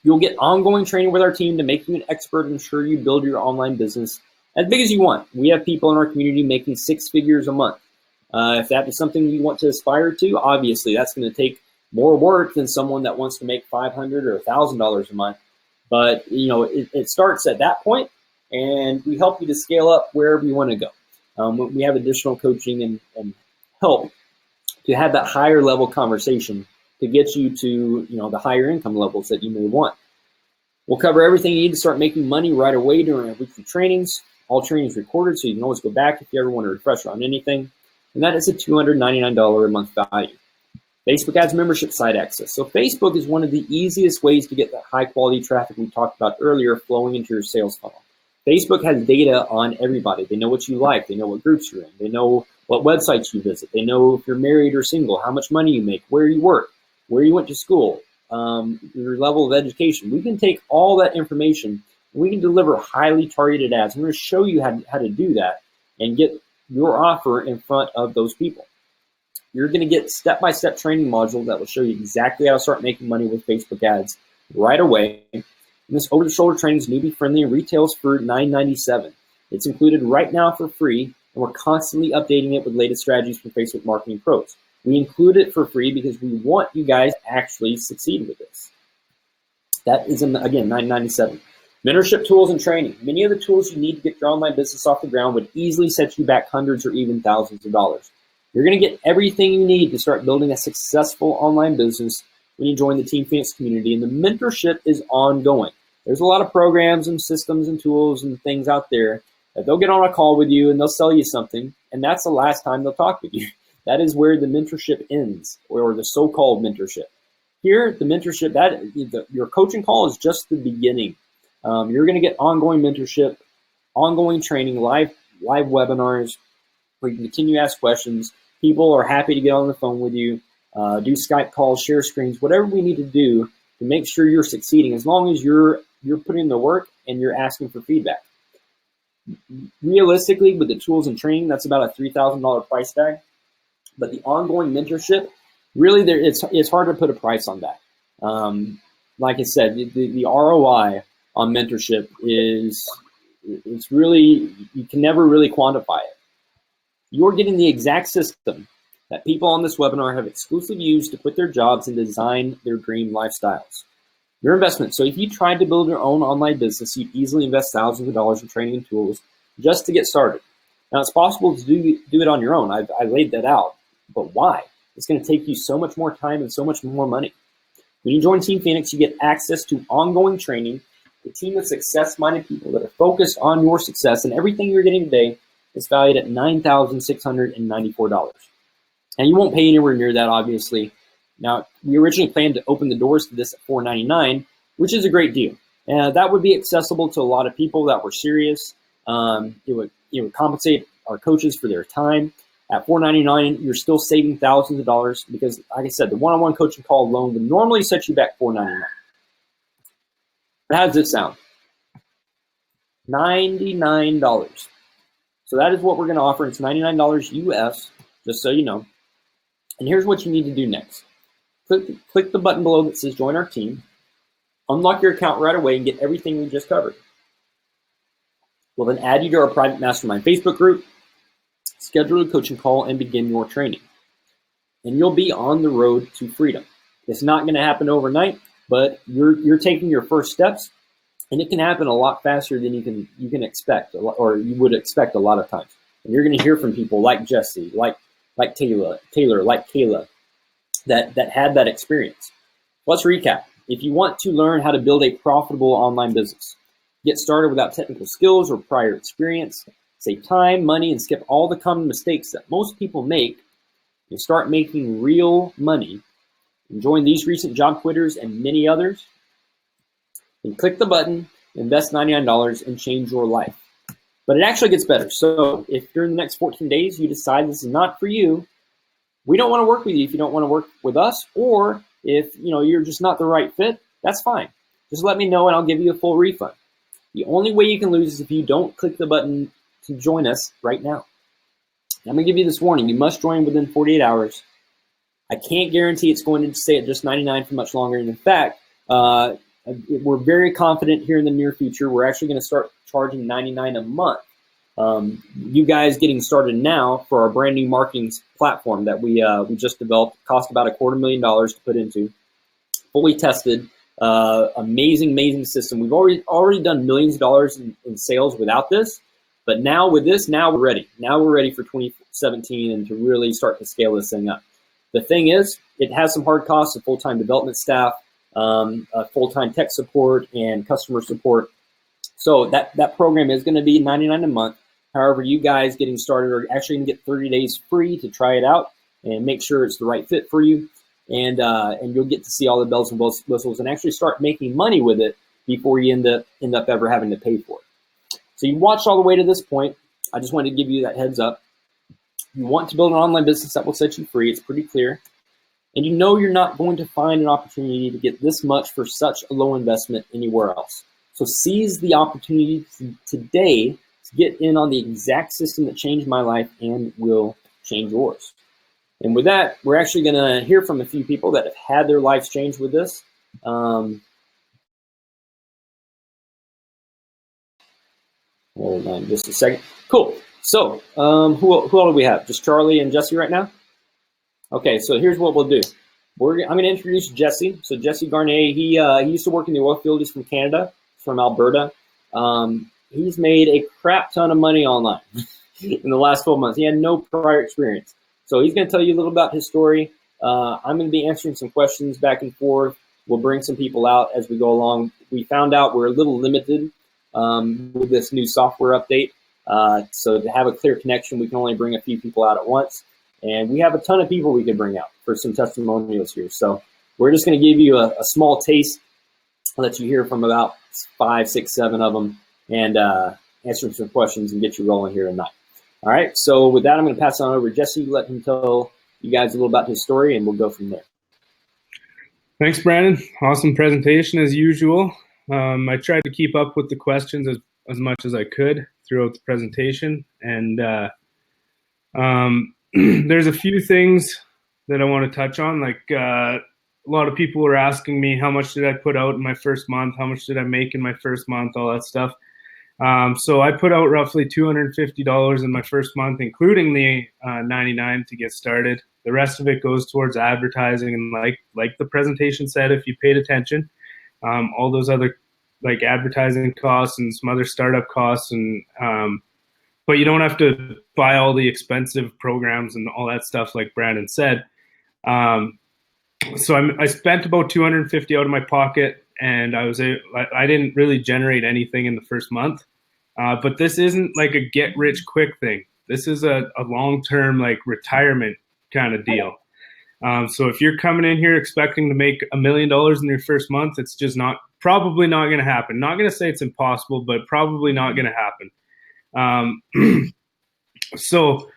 You'll get ongoing training with our team to make you an expert and ensure you build your online business as big as you want. We have people in our community making 6 figures a month. If that is something you want to aspire to, obviously that's going to take more work than someone that wants to make $500 or $1,000 a month. But it starts at that point, and we help you to scale up wherever you want to go. We have additional coaching and help to have that higher level conversation to get you to the higher income levels that you may want. We'll cover everything you need to start making money right away during our weekly trainings. All trainings recorded, so you can always go back if you ever want a refresher on anything. And that is a $299 a month value. Facebook Ads membership site access. So Facebook is one of the easiest ways to get that high quality traffic we talked about earlier flowing into your sales funnel. Facebook has data on everybody. They know what you like. They know what groups you're in. They know what websites you visit. They know if you're married or single, how much money you make, where you work, where you went to school, your level of education. We can take all that information and we can deliver highly targeted ads. I'm going to show you how to do that and get your offer in front of those people. You're going to get step-by-step training module that will show you exactly how to start making money with Facebook ads right away. And this over-the-shoulder training is newbie friendly and retails for $9.97. It's included right now for free, and we're constantly updating it with latest strategies from Facebook Marketing Pros. We include it for free because we want you guys to actually succeed with this. That is, again, $9.97. Mentorship tools and training. Many of the tools you need to get your online business off the ground would easily set you back hundreds or even thousands of dollars. You're going to get everything you need to start building a successful online business when you join the Team Phoenix community, and the mentorship is ongoing. There's a lot of programs and systems and tools and things out there that they'll get on a call with you and they'll sell you something, and that's the last time they'll talk with you. That is where the mentorship ends, or the so-called mentorship. Here, the mentorship, your coaching call is just the beginning. You're going to get ongoing mentorship, ongoing training, live webinars where you can continue to ask questions. People are happy to get on the phone with you, do Skype calls, share screens, whatever we need to do to make sure you're succeeding, as long as you're putting in the work and you're asking for feedback. Realistically, with the tools and training, that's about a $3,000 price tag. But the ongoing mentorship, really, it's hard to put a price on that. Like I said, the ROI on mentorship it's really, you can never really quantify it. You're getting the exact system that people on this webinar have exclusively used to quit their jobs and design their dream lifestyles. Your investment. So if you tried to build your own online business, you'd easily invest thousands of dollars in training and tools just to get started. Now, it's possible to do it on your own. I laid that out. But why? It's going to take you so much more time and so much more money. When you join Team Phoenix, you get access to ongoing training, a team of success-minded people that are focused on your success, and everything you're getting today is valued at $9,694. And you won't pay anywhere near that, obviously. Now, we originally planned to open the doors to this at $499, which is a great deal. That would be accessible to a lot of people that were serious. It would compensate our coaches for their time. At $4.99, you're still saving thousands of dollars because, like I said, the one-on-one coaching call alone would normally set you back $4.99. How does this sound? $99. So that is what we're going to offer. It's $99 US, just so you know. And here's what you need to do next. Click the button below that says join our team. Unlock your account right away and get everything we just covered. We'll then add you to our private mastermind Facebook group, schedule a coaching call, and begin your training. And you'll be on the road to freedom. It's not going to happen overnight, but you're taking your first steps, and it can happen a lot faster than you can expect, or you would expect a lot of times. And you're going to hear from people like Jesse, like Taylor, like Kayla, that had that experience. Let's recap. If you want to learn how to build a profitable online business, get started without technical skills or prior experience, save time, money, and skip all the common mistakes that most people make, and start making real money, and join these recent job quitters and many others, then click the button, invest $99, and change your life. But it actually gets better. So if during the next 14 days you decide this is not for you, we don't want to work with you if you don't want to work with us, or if you're just not the right fit, that's fine. Just let me know and I'll give you a full refund. The only way you can lose is if you don't click the button to join us right now. I'm going to give you this warning. You must join within 48 hours. I can't guarantee it's going to stay at just $99 for much longer. And in fact, we're very confident here in the near future, we're actually going to start charging $99 a month. You guys getting started now for our brand new marketing platform that we just developed, cost about $250,000 to put into, fully tested, amazing system. We've already done millions of dollars in sales without this, but now with this, now we're ready. Now we're ready for 2017 and to really start to scale this thing up. The thing is, it has some hard costs of full-time development staff, full-time tech support, and customer support. So that program is going to be $99 a month. However, you guys getting started are actually going to get 30 days free to try it out and make sure it's the right fit for you. And you'll get to see all the bells and whistles and actually start making money with it before you end up ever having to pay for it. So you watched all the way to this point. I just wanted to give you that heads up. You want to build an online business that will set you free. It's pretty clear. And you know you're not going to find an opportunity to get this much for such a low investment anywhere else. So seize the opportunity today to get in on the exact system that changed my life and will change yours. And with that, we're actually going to hear from a few people that have had their lives changed with this. Hold on just a second. Cool. So who all do we have? Just Charlie and Jesse right now? Okay, so here's what we'll do. I'm going to introduce Jesse. So Jesse Garnier, he used to work in the oil field. He's from Canada, from Alberta. He's made a crap ton of money online in the last 12 months. He had no prior experience. So he's going to tell you a little about his story. I'm going to be answering some questions back and forth. We'll bring some people out as we go along. We found out we're a little limited with this new software update. So to have a clear connection, we can only bring a few people out at once. And we have a ton of people we could bring out for some testimonials here. So we're just going to give you a small taste. I'll let you hear from about 5, 6, 7 of them and answer some questions and get you rolling here tonight. All right, so with that, I'm going to pass on over to Jesse, let him tell you guys a little about his story, and we'll go from there. Thanks, Brandon. Awesome presentation as usual. I tried to keep up with the questions as much as I could throughout the presentation. And there's a few things that I want to touch on. Like a lot of people were asking me, how much did I put out in my first month? How much did I make in my first month? All that stuff. So I put out roughly $250 in my first month, including the $99 to get started. The rest of it goes towards advertising, and like the presentation said, if you paid attention, all those other like advertising costs and some other startup costs, and but you don't have to buy all the expensive programs and all that stuff like Brandon said. So I spent about $250 out of my pocket, and I didn't really generate anything in the first month. But this isn't like a get rich quick thing. This is a long-term like retirement kind of deal. So if you're coming in here expecting to make $1 million in your first month, it's just probably not going to happen. Not going to say it's impossible, but probably not going to happen. So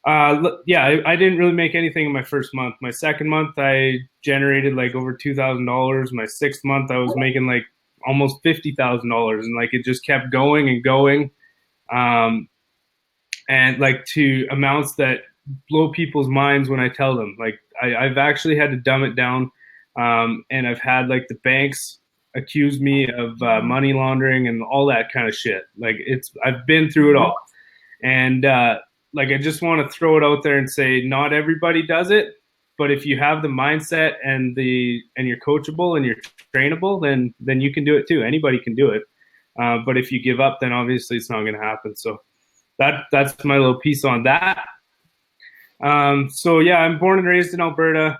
Yeah, I didn't really make anything in my first month. My second month, I generated like over $2,000. My sixth month, I was making like almost $50,000, and like it just kept going and going, um, and like to amounts that blow people's minds when I tell them. Like I've actually had to dumb it down, and I've had like the banks accuse me of money laundering and all that kind of shit. Like I've been through it all. And like I just want to throw it out there and say, not everybody does it, but if you have the mindset and you're coachable and you're trainable, then you can do it too. Anybody can do it. But if you give up, then obviously it's not going to happen. So that's my little piece on that. So yeah, I'm born and raised in Alberta.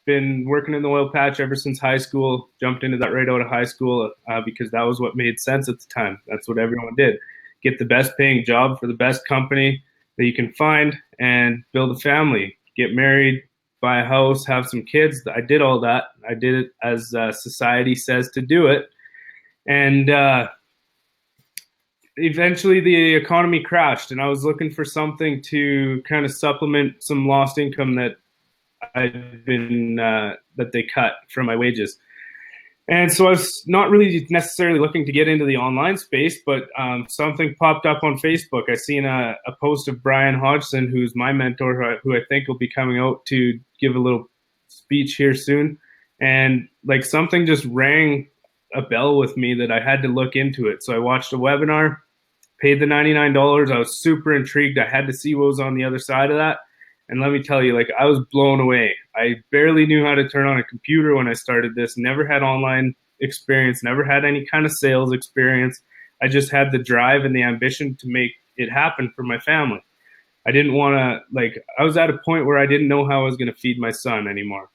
Been working in the oil patch ever since high school. Jumped into that right out of high school because that was what made sense at the time. That's what everyone did. Get the best paying job for the best company that you can find and build a family, get married, buy a house, have some kids. I did all that. I did it as society says to do it. And eventually the economy crashed, and I was looking for something to kind of supplement some lost income that I'd been that they cut from my wages. And so I was not really necessarily looking to get into the online space, but something popped up on Facebook. I seen a post of Brian Hodgson, who's my mentor, who I think will be coming out to give a little speech here soon. And like something just rang a bell with me that I had to look into it. So I watched a webinar, paid the $99. I was super intrigued. I had to see what was on the other side of that. And let me tell you, like, I was blown away. I barely knew how to turn on a computer when I started this, never had online experience, never had any kind of sales experience. I just had the drive and the ambition to make it happen for my family. I didn't want to, like, I was at a point where I didn't know how I was going to feed my son anymore,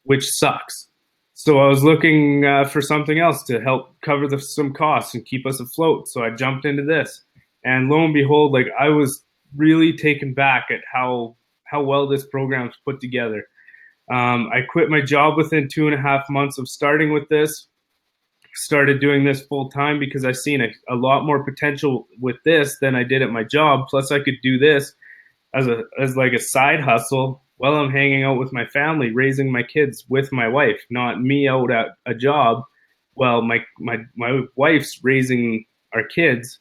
which sucks. So I was looking for something else to help cover some costs and keep us afloat. So I jumped into this. And lo and behold, like, I was really taken back at how well this program's put together. I quit my job within 2.5 months of starting with this, started doing this full time because I seen a lot more potential with this than I did at my job. Plus I could do this as like a side hustle while I'm hanging out with my family, raising my kids with my wife, not me out at a job while my wife's raising our kids.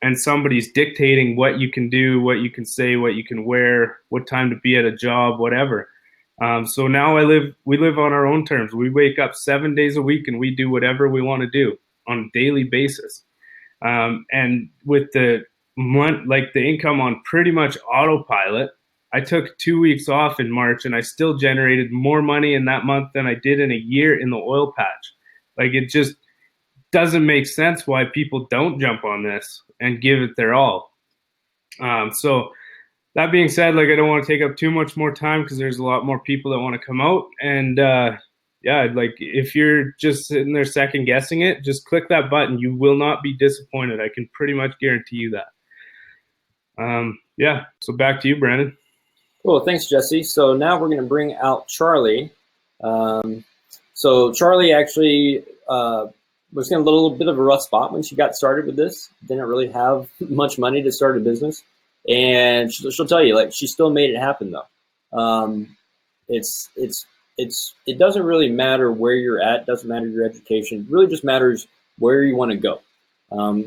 And somebody's dictating what you can do, what you can say, what you can wear, what time to be at a job, whatever. So now we live on our own terms. We wake up 7 days a week and we do whatever we want to do on a daily basis. And with the income on pretty much autopilot, I took 2 weeks off in March and I still generated more money in that month than I did in a year in the oil patch. Like, it just doesn't make sense why people don't jump on this and give it their all. So that being said, like, I don't want to take up too much more time because there's a lot more people that want to come out. And yeah, like, if you're just sitting there second guessing it, just click that button. You will not be disappointed. I can pretty much guarantee you that. Yeah, so back to you, Brandon. Cool, thanks, Jesse. So now we're going to bring out Charlie. So Charlie actually was in a little bit of a rough spot when she got started with this. Didn't really have much money to start a business. And she'll tell you, like, she still made it happen though. It doesn't really matter where you're at. It doesn't matter your education. It really just matters where you want to go.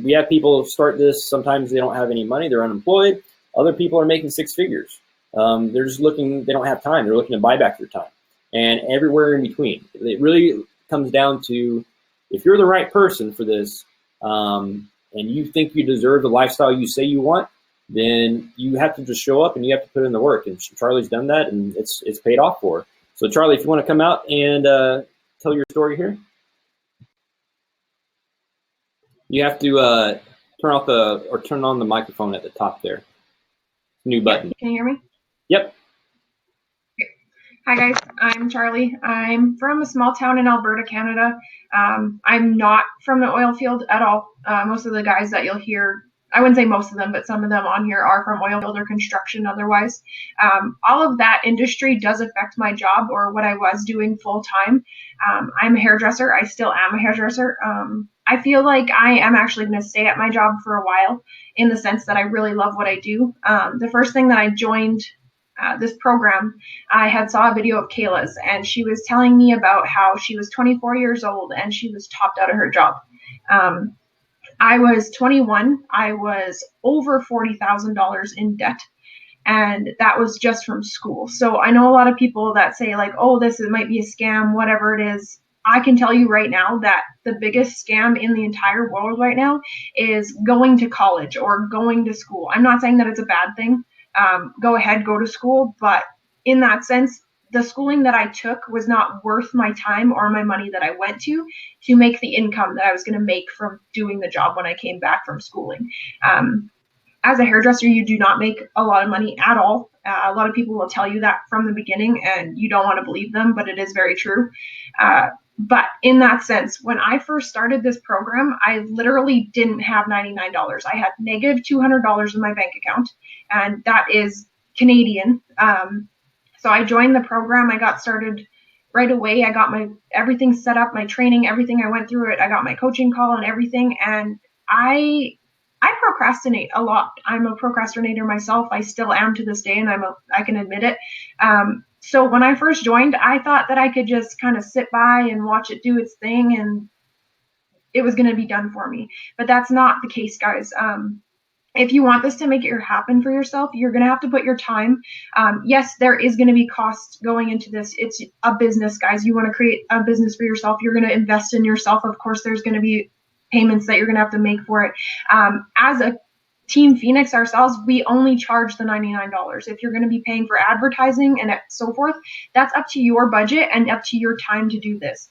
We have people start this. Sometimes they don't have any money. They're unemployed. Other people are making six figures. They're just looking, they don't have time. They're looking to buy back their time, and everywhere in between. It really comes down to, if you're the right person for this, and you think you deserve the lifestyle you say you want, then you have to just show up and you have to put in the work. And Charlie's done that, and it's paid off for her. So Charlie, if you want to come out and tell your story here. You have to turn on the microphone at the top there. New button. Can you hear me? Yep. Hi guys, I'm Charlie. I'm from a small town in Alberta, Canada. I'm not from the oil field at all. Most of the guys that you'll hear, I wouldn't say most of them, but some of them on here are from oil field or construction otherwise. All of that industry does affect my job or what I was doing full time. I'm a hairdresser. I still am a hairdresser. I feel like I am actually going to stay at my job for a while, in the sense that I really love what I do. The first thing that I joined this program, I had saw a video of Kayla's, and she was telling me about how she was 24 years old and she was topped out of her job. I was 21. I was over $40,000 in debt, and that was just from school. So I know a lot of people that say like, oh, it might be a scam, whatever it is. I can tell you right now that the biggest scam in the entire world right now is going to college or going to school. I'm not saying that it's a bad thing. Go ahead, go to school. But in that sense, the schooling that I took was not worth my time or my money that I went to make the income that I was going to make from doing the job when I came back from schooling. As a hairdresser, you do not make a lot of money at all. A lot of people will tell you that from the beginning, and you don't want to believe them, but it is very true. But in that sense, when I first started this program, I literally didn't have $99. I had negative $200 in my bank account, and that is Canadian. So I joined the program. I got started right away. I got my everything set up, my training, everything. I went through it. I got my coaching call and everything, and I procrastinate a lot. I'm a procrastinator myself. I still am to this day, and I can admit it. So when I first joined, I thought that I could just kind of sit by and watch it do its thing, and it was going to be done for me. But that's not the case, guys. If you want this to make it happen for yourself, you're going to have to put your time. Yes, there is going to be costs going into this. It's a business, guys. You want to create a business for yourself. You're going to invest in yourself. Of course, there's going to be payments that you're going to have to make for it. As a Team Phoenix ourselves, we only charge the $99. If you're going to be paying for advertising and so forth, that's up to your budget and up to your time to do this.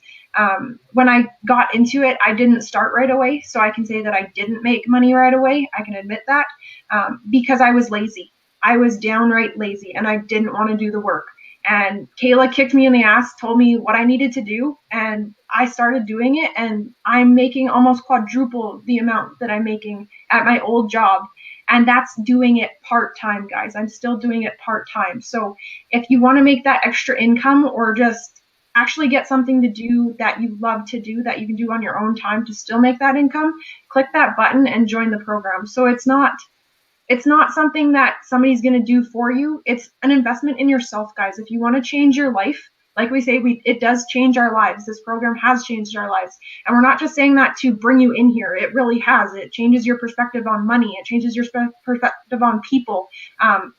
When I got into it, I didn't start right away, so I can say that I didn't make money right away. I can admit that, because I was lazy. I was downright lazy, and I didn't want to do the work. And Kayla kicked me in the ass, told me what I needed to do, and I started doing it, and I'm making almost quadruple the amount that I'm making at my old job. And that's doing it part-time, guys. I'm still doing it part-time. So if you want to make that extra income, or just actually get something to do that you love to do, that you can do on your own time to still make that income, click that button and join the program. So it's not something that somebody's going to do for you. It's an investment in yourself, guys. If you want to change your life, like we say, it does change our lives. This program has changed our lives. And we're not just saying that to bring you in here. It really has. It changes your perspective on money. It changes your perspective on people,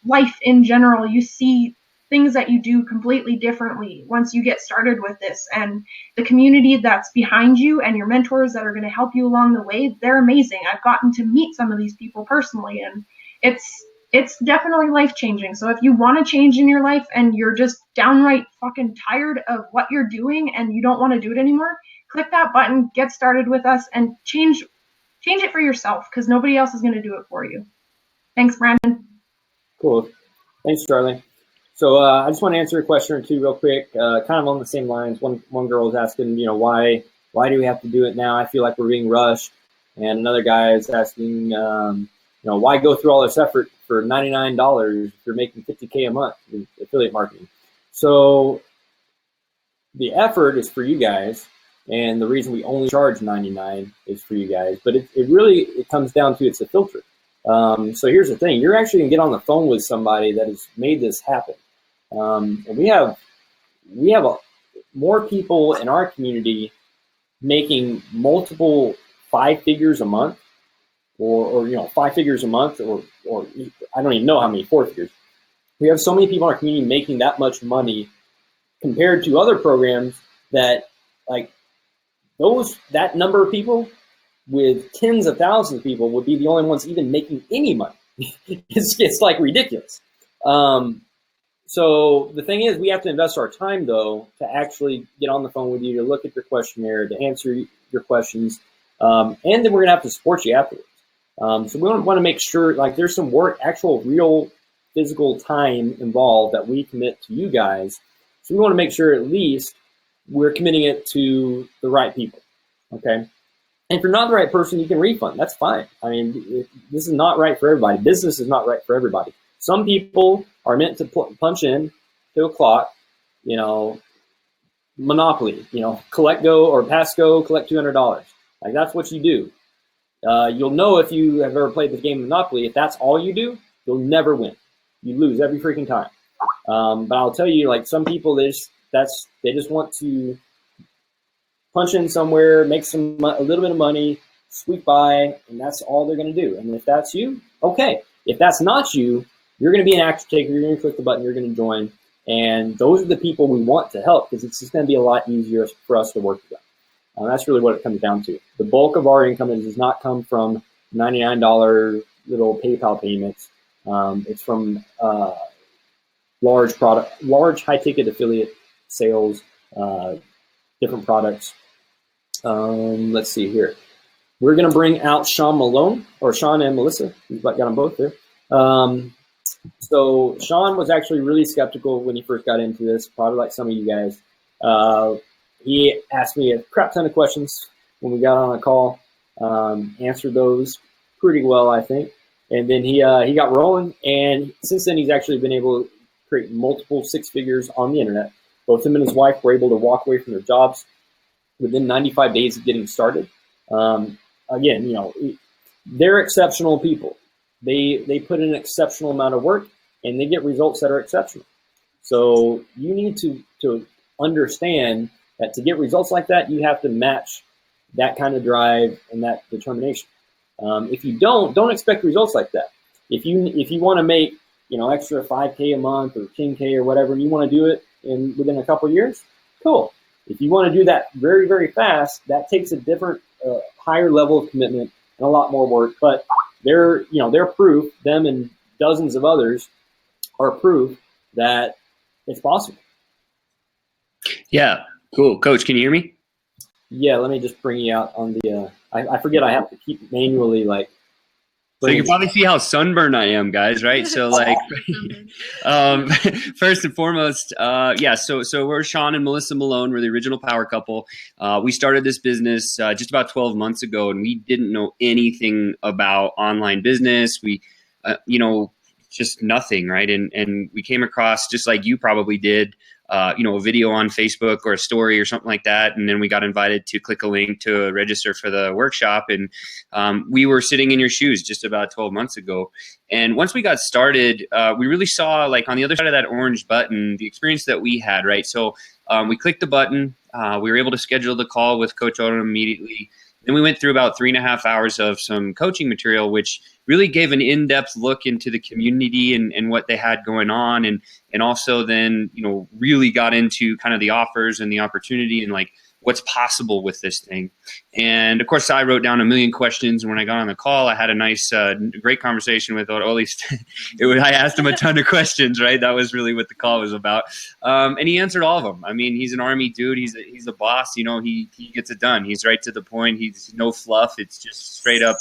life in general. You see things that you do completely differently once you get started with this. And the community that's behind you and your mentors that are going to help you along the way, they're amazing. I've gotten to meet some of these people personally, and it's definitely life-changing. So if you want to change in your life and you're just downright fucking tired of what you're doing and you don't want to do it anymore, click that button, get started with us, and change it for yourself, because nobody else is going to do it for you. Thanks, Brandon. Cool. Thanks, Charlie. So I just want to answer a question or two real quick, kind of on the same lines. One girl was asking, why do we have to do it now? I feel like we're being rushed. And another guy is asking, why go through all this effort for $99 if you're making $50K a month in affiliate marketing? So the effort is for you guys, and the reason we only charge $99 is for you guys. But it comes down to it's a filter. So here's the thing: you're actually gonna get on the phone with somebody that has made this happen. And we have more people in our community making multiple 5 figures a month, or 5 figures a month, or I don't even know how many 4 figures. We have so many people in our community making that much money compared to other programs that, like, that number of people with tens of thousands of people would be the only ones even making any money. It's like ridiculous. So the thing is, we have to invest our time, though, to actually get on the phone with you, to look at your questionnaire, to answer your questions, and then we're gonna have to support you afterwards. So we want to make sure, like, there's some work, actual, real, physical time involved that we commit to you guys. So we want to make sure at least we're committing it to the right people, okay? And if you're not the right person, you can refund. That's fine. I mean, this is not right for everybody. Business is not right for everybody. Some people are meant to punch in to a clock, Monopoly, collect go or pass go, collect $200. Like, that's what you do. You'll know if you have ever played the game of Monopoly. If that's all you do, you'll never win. You lose every freaking time. But I'll tell you, like, some people, they just want to punch in somewhere, make a little bit of money, sweep by, and that's all they're going to do. And if that's you, okay. If that's not you, you're going to be an action taker. You're going to click the button. You're going to join. And those are the people we want to help, because it's just going to be a lot easier for us to work with them. That's really what it comes down to. The bulk of our income does not come from $99 little PayPal payments. It's from large high-ticket affiliate sales, different products. Let's see here. We're going to bring out Sean Malone, or Sean and Melissa. We've got them both there. So Sean was actually really skeptical when he first got into this, probably like some of you guys. He asked me a crap ton of questions when we got on a call, answered those pretty well, I think. And then he got rolling, and since then he's actually been able to create multiple six figures on the internet. Both him and his wife were able to walk away from their jobs within 95 days of getting started. Again, you know, they're exceptional people. They put in an exceptional amount of work, and they get results that are exceptional. So you need to understand that to get results like that, you have to match that kind of drive and that determination. If you don't expect results like that. If you want to make, you know, extra 5K a month or 10K or whatever, and you want to do it within a couple of years, cool. If you want to do that very, very fast, that takes a different, higher level of commitment and a lot more work. But they're proof. Them and dozens of others are proof that it's possible. Yeah, cool. Coach, can you hear me? Yeah, let me just bring you out on the. I forget I have to keep manually like. So you can probably see how sunburned I am, guys, right? So like, first and foremost, so we're Sean and Melissa Malone. We're the original power couple. We started this business just about 12 months ago, and we didn't know anything about online business. We, just nothing, right? And we came across, just like you probably did, a video on Facebook or a story or something like that. And then we got invited to click a link to register for the workshop. And we were sitting in your shoes just about 12 months ago. And once we got started, we really saw, like, on the other side of that orange button, the experience that we had, right? So we clicked the button. We were able to schedule the call with Coach Odom immediately. Then we went through about 3.5 hours of some coaching material, which really gave an in-depth look into the community and what they had going on. And also then, really got into kind of the offers and the opportunity and like what's possible with this thing. And of course, I wrote down a million questions. And when I got on the call, I had a nice, great conversation with, or at least I asked him a ton of questions, right? That was really what the call was about. And he answered all of them. I mean, he's an Army dude. He's a boss. He gets it done. He's right to the point. He's no fluff. It's just straight up,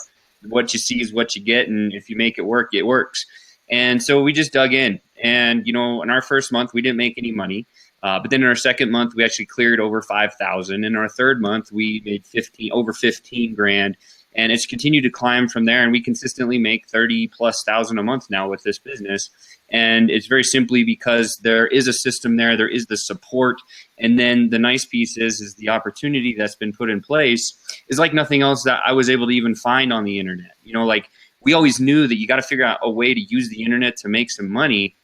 what you see is what you get. And if you make it work, it works. And so we just dug in. And, in our first month, we didn't make any money. But then in our second month, we actually cleared over 5,000. In our third month, we made over 15 grand, and it's continued to climb from there. And we consistently make 30,000+ a month now with this business. And it's very simply because there is a system there. There is the support. And then the nice piece is the opportunity that's been put in place is like nothing else that I was able to even find on the internet. Like, we always knew that you got to figure out a way to use the internet to make some money,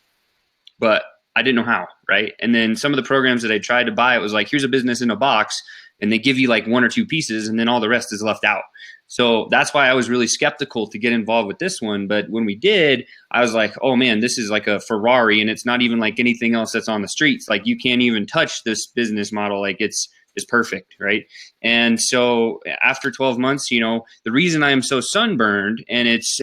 but I didn't know how, right? And then some of the programs that I tried to buy, it was like, here's a business in a box, and they give you like 1 or 2 pieces, and then all the rest is left out. So that's why I was really skeptical to get involved with this one. But when we did, I was like, oh man, this is like a Ferrari, and it's not even like anything else that's on the streets. Like, you can't even touch this business model. Like, it's perfect, right? And so after 12 months, the reason I am so sunburned, and it's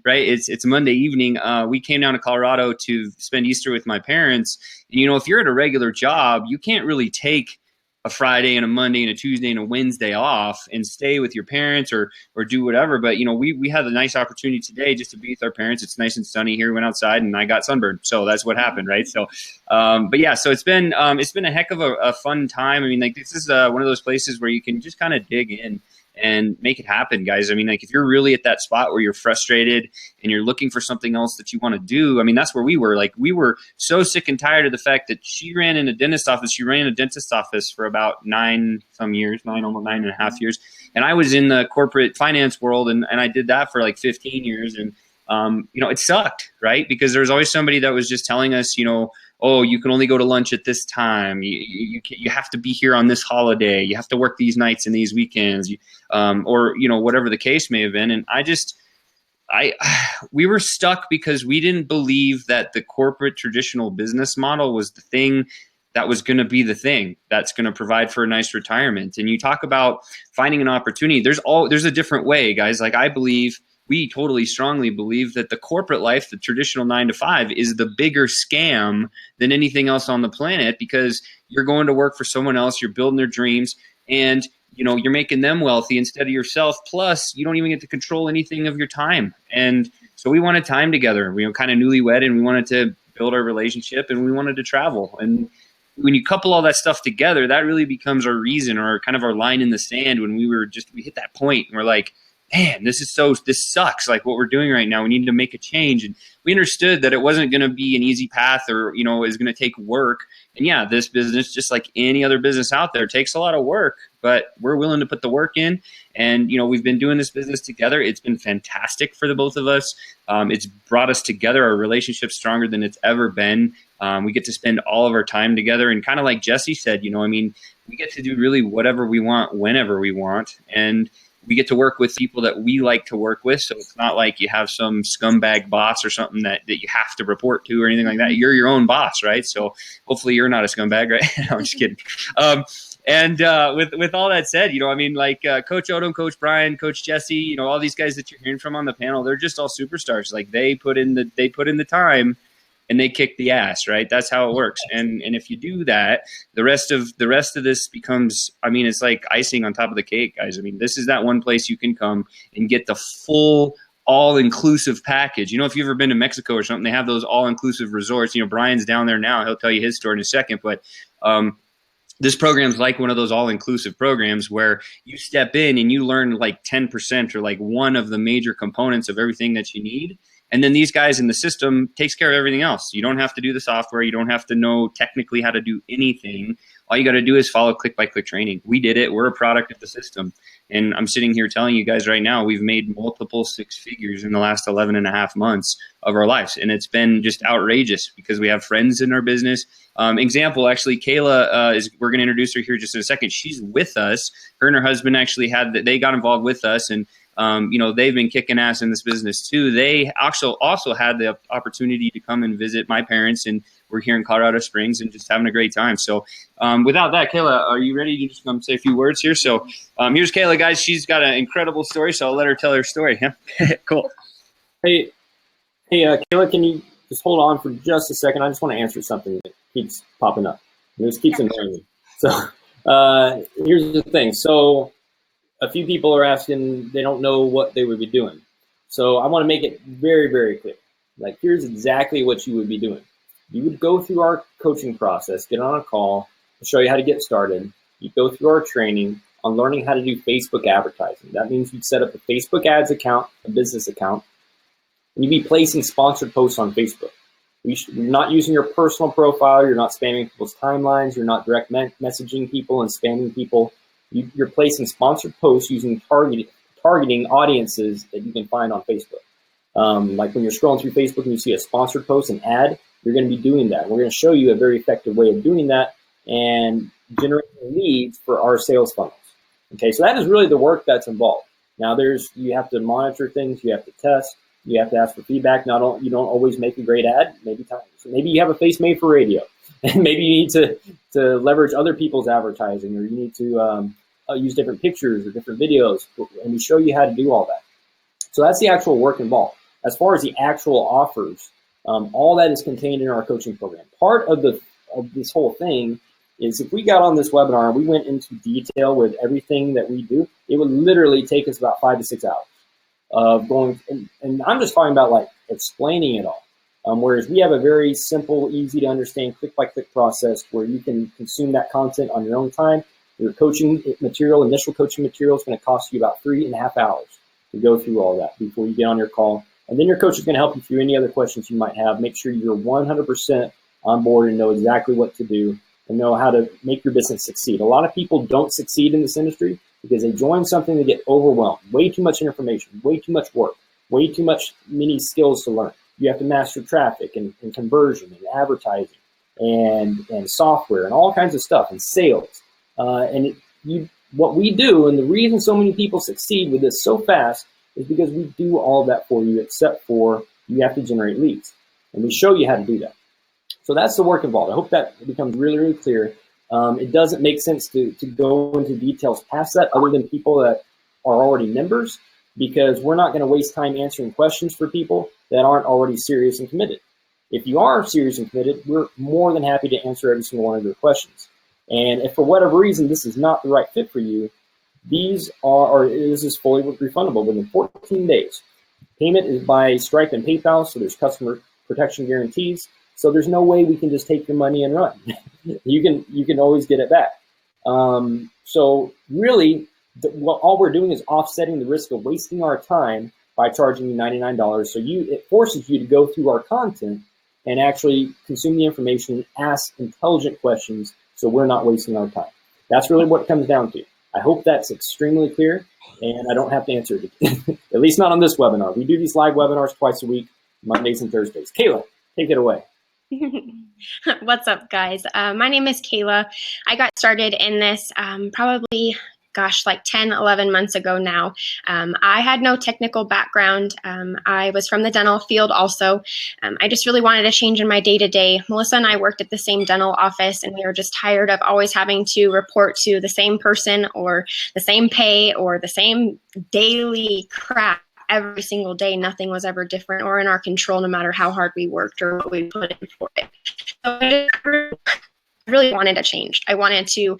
right, it's Monday evening. We came down to Colorado to spend Easter with my parents. And, if you're at a regular job, you can't really take a Friday and a Monday and a Tuesday and a Wednesday off and stay with your parents or do whatever. But, we had a nice opportunity today just to be with our parents. It's nice and sunny here. We went outside and I got sunburned. So that's what happened, right? So, but yeah, so it's been a heck of a fun time. I mean, like, this is one of those places where you can just kind of dig in and make it happen, guys. I mean, like if you're really at that spot where you're frustrated and you're looking for something else that you want to do, I mean, that's where we were. Like we were so sick and tired of the fact that she ran in a dentist office. She ran a dentist office for about almost 9.5 years. And I was in the corporate finance world, and I did that for like 15 years. And, it sucked, right? Because there was always somebody that was just telling us, oh, you can only go to lunch at this time. You have to be here on this holiday. You have to work these nights and these weekends, or whatever the case may have been. And we were stuck because we didn't believe that the corporate traditional business model was the thing that was going to be the thing that's going to provide for a nice retirement. And you talk about finding an opportunity. There's a different way, guys. Like we totally strongly believe that the corporate life, the traditional 9 to 5, is the bigger scam than anything else on the planet, because you're going to work for someone else, you're building their dreams, and you're making them wealthy instead of yourself. Plus, you don't even get to control anything of your time. And so we wanted time together. We were kind of newlywed, and we wanted to build our relationship, and we wanted to travel. And when you couple all that stuff together, that really becomes our reason, or kind of our line in the sand when we hit that point and we're like, man, this sucks. Like what we're doing right now, we need to make a change. And we understood that it wasn't going to be an easy path, or, it was going to take work. And yeah, this business, just like any other business out there, takes a lot of work, but we're willing to put the work in. And, we've been doing this business together. It's been fantastic for the both of us. It's brought us together. Our relationship's stronger than it's ever been. We get to spend all of our time together. And kind of like Jesse said, we get to do really whatever we want, whenever we want. And we get to work with people that we like to work with. So it's not like you have some scumbag boss or something that you have to report to or anything like that. You're your own boss, right? So hopefully you're not a scumbag, right? No, I'm just kidding. With all that said, Coach Odom, Coach Brian, Coach Jesse, all these guys that you're hearing from on the panel, they're just all superstars. Like they put in the time and they kick the ass, right? That's how it works. And if you do that, the rest of this becomes, it's like icing on top of the cake, guys. This is that one place you can come and get the full all-inclusive package. If you've ever been to Mexico or something, they have those all-inclusive resorts. Brian's down there now. He'll tell you his story in a second. But this program's like one of those all-inclusive programs where you step in and you learn like 10% or like one of the major components of everything that you need. And then these guys in the system takes care of everything else. You don't have to do the software. You don't have to know technically how to do anything. All you got to do is follow click-by-click training. We did it. We're a product of the system. And I'm sitting here telling you guys right now, we've made multiple 6 figures in the last 11 and a half months of our lives. And it's been just outrageous because we have friends in our business. Example, actually, Kayla, we're going to introduce her here just in a second. She's with us. Her and her husband actually they got involved with us, and they've been kicking ass in this business too. They also had the opportunity to come and visit my parents, and we're here in Colorado Springs and just having a great time. So without that, Kayla, are you ready to just come say a few words here? So here's Kayla, guys. She's got an incredible story, so I'll let her tell her story. Yeah? Cool. Hey, Kayla, can you just hold on for just a second? I just want to answer something that keeps popping up. This keeps annoying me. So here's the thing. So a few people are asking, they don't know what they would be doing. So I want to make it very, very clear. Like, here's exactly what you would be doing. You would go through our coaching process, get on a call, I'll show you how to get started. You go through our training on learning how to do Facebook advertising. That means you'd set up a Facebook ads account, a business account, and you'd be placing sponsored posts on Facebook. You're not using your personal profile. You're not spamming people's timelines. You're not direct messaging people and spamming people. You're placing sponsored posts using targeting audiences that you can find on Facebook. Like when you're scrolling through Facebook and you see a sponsored post, an ad, you're going to be doing that. We're going to show you a very effective way of doing that and generating leads for our sales funnels. Okay, so that is really the work that's involved. Now you have to monitor things, you have to test, you have to ask for feedback. You don't always make a great ad. Maybe you have a face made for radio, and maybe you need to leverage other people's advertising, or you need to use different pictures or different videos, and we show you how to do all that. So that's the actual work involved. As far as the actual offers, all that is contained in our coaching program. Part of this whole thing is if we got on this webinar and we went into detail with everything that we do, it would literally take us about 5 to 6 hours of going, and I'm just talking about like explaining it all. Whereas we have a very simple, easy to understand click-by-click process where you can consume that content on your own time. Your coaching material, initial coaching material, is going to cost you about 3.5 hours to go through all that before you get on your call. And then your coach is going to help you through any other questions you might have. Make sure you're 100% on board and know exactly what to do and know how to make your business succeed. A lot of people don't succeed in this industry because they join something, they get overwhelmed. Way too much information, way too much work, way too many skills to learn. You have to master traffic and conversion and advertising and software and all kinds of stuff and sales. What we do, and the reason so many people succeed with this so fast, is because we do all that for you, except for you have to generate leads. And we show you how to do that. So that's the work involved. I hope that becomes really, really clear. It doesn't make sense to go into details past that other than people that are already members, because we're not going to waste time answering questions for people that aren't already serious and committed. If you are serious and committed, we're more than happy to answer every single one of your questions. And if for whatever reason this is not the right fit for you, this is fully refundable within 14 days. Payment is by Stripe and PayPal, so there's customer protection guarantees. So there's no way we can just take your money and run. You can always get it back. So really, all we're doing is offsetting the risk of wasting our time by charging you $99. So it forces you to go through our content and actually consume the information, ask intelligent questions, so we're not wasting our time. That's really what it comes down to. I hope that's extremely clear, and I don't have to answer it again. At least not on this webinar. We do these live webinars twice a week, Mondays and Thursdays. Kayla, take it away. What's up, guys? My name is Kayla. I got started in this probably, like 10, 11 months ago now. I had no technical background. I was from the dental field also. I just really wanted a change in my day-to-day. Melissa and I worked at the same dental office, and we were just tired of always having to report to the same person or the same pay or the same daily crap. Every single day, nothing was ever different or in our control, no matter how hard we worked or what we put in for it. So I really wanted a change. I wanted to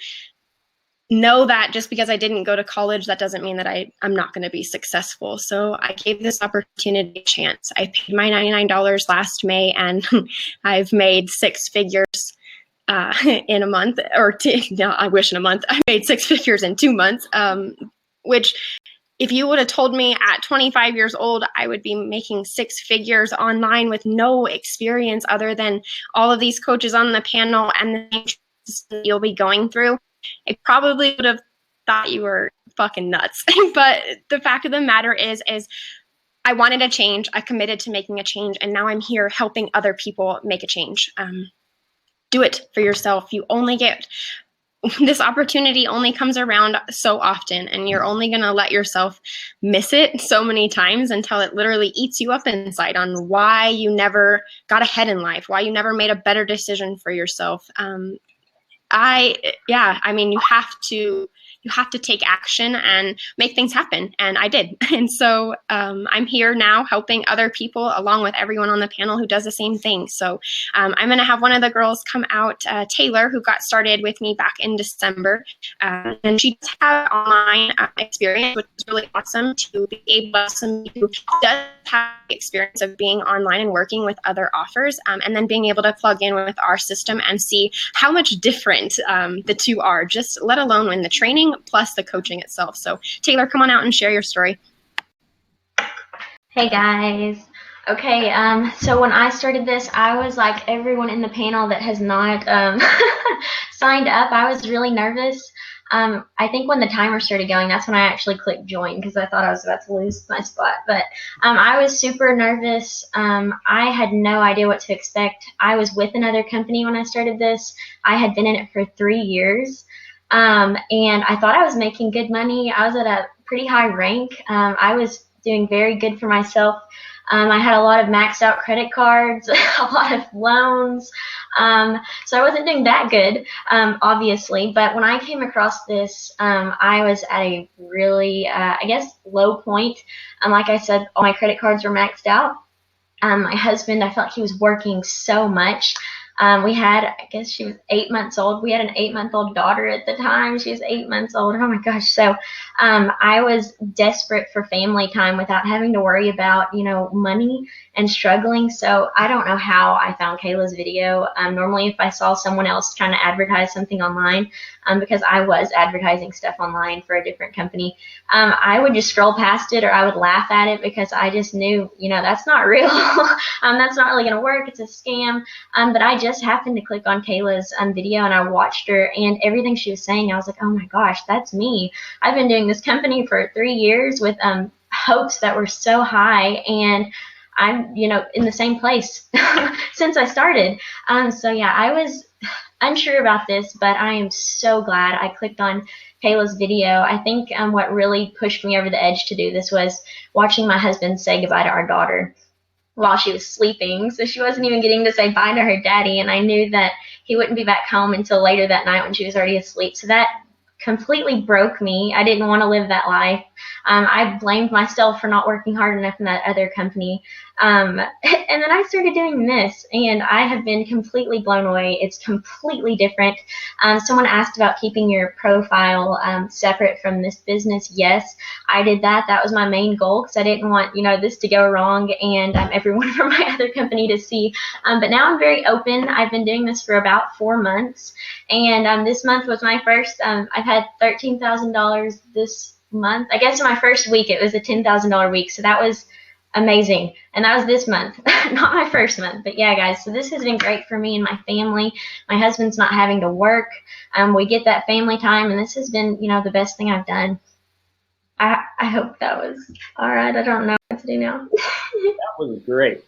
know that just because I didn't go to college, that doesn't mean that I'm not going to be successful. So I gave this opportunity a chance. I paid my $99 last May, and I've made 6 figures in a month, I wish in a month. I made 6 figures in 2 months, which if you would have told me at 25 years old, I would be making 6 figures online with no experience other than all of these coaches on the panel and the things you'll be going through, I probably would have thought you were fucking nuts. But the fact of the matter is I wanted a change. I committed to making a change, and now I'm here helping other people make a change. Do it for yourself. You only get this opportunity only comes around so often, and you're only going to let yourself miss it so many times until it literally eats you up inside on why you never got ahead in life, why you never made a better decision for yourself. You have to take action and make things happen. And I did. And so I'm here now helping other people along with everyone on the panel who does the same thing. So I'm going to have one of the girls come out, Taylor, who got started with me back in December. And she does have online experience, which is really awesome to be able to does have the experience of being online and working with other offers, and then being able to plug in with our system and see how much different the two are, just let alone in the training plus the coaching itself. So Taylor, come on out and share your story. Hey guys. Okay, so when I started this, I was like everyone in the panel that has not signed up. I was really nervous. I think when the timer started going, that's when I actually clicked join because I thought I was about to lose my spot. But I was super nervous. I had no idea what to expect. I was with another company when I started this. I had been in it for 3 years. And I thought I was making good money. I was at a pretty high rank. I was doing very good for myself. I had a lot of maxed out credit cards, a lot of loans. So I wasn't doing that good, obviously. But when I came across this, I was at a really, low point. Like I said, all my credit cards were maxed out. My husband, I felt he was working so much. We had, she was 8 months old. We had an 8-month-old daughter at the time. She was 8 months old. Oh my gosh. So I was desperate for family time without having to worry about, money and struggling. So I don't know how I found Kayla's video. Normally, if I saw someone else trying to advertise something online, because I was advertising stuff online for a different company, I would just scroll past it or I would laugh at it because I just knew, that's not real. That's not really going to work. It's a scam. But I just happened to click on Kayla's video and I watched her, and everything she was saying, I was like, oh my gosh, that's me. I've been doing this company for 3 years with hopes that were so high, and I'm, in the same place since I started. So yeah, I was unsure about this, but I am so glad I clicked on Kayla's video. I think what really pushed me over the edge to do this was watching my husband say goodbye to our daughter while she was sleeping. So she wasn't even getting to say bye to her daddy, and I knew that he wouldn't be back home until later that night when she was already asleep. So that completely broke me. I didn't want to live that life. I blamed myself for not working hard enough in that other company. And then I started doing this, and I have been completely blown away. It's completely different. Someone asked about keeping your profile separate from this business. Yes, I did that. That was my main goal because I didn't want, this to go wrong and everyone from my other company to see. But now I'm very open. I've been doing this for about 4 months, and this month was my first. I've had $13,000 this month. I guess in my first week it was a $10,000 week, so that was amazing. And that was this month, not my first month. But yeah, guys, so this has been great for me and my family. My husband's not having to work. We get that family time, and this has been, the best thing I've done. I hope that was all right. I don't know what to do now. That was great.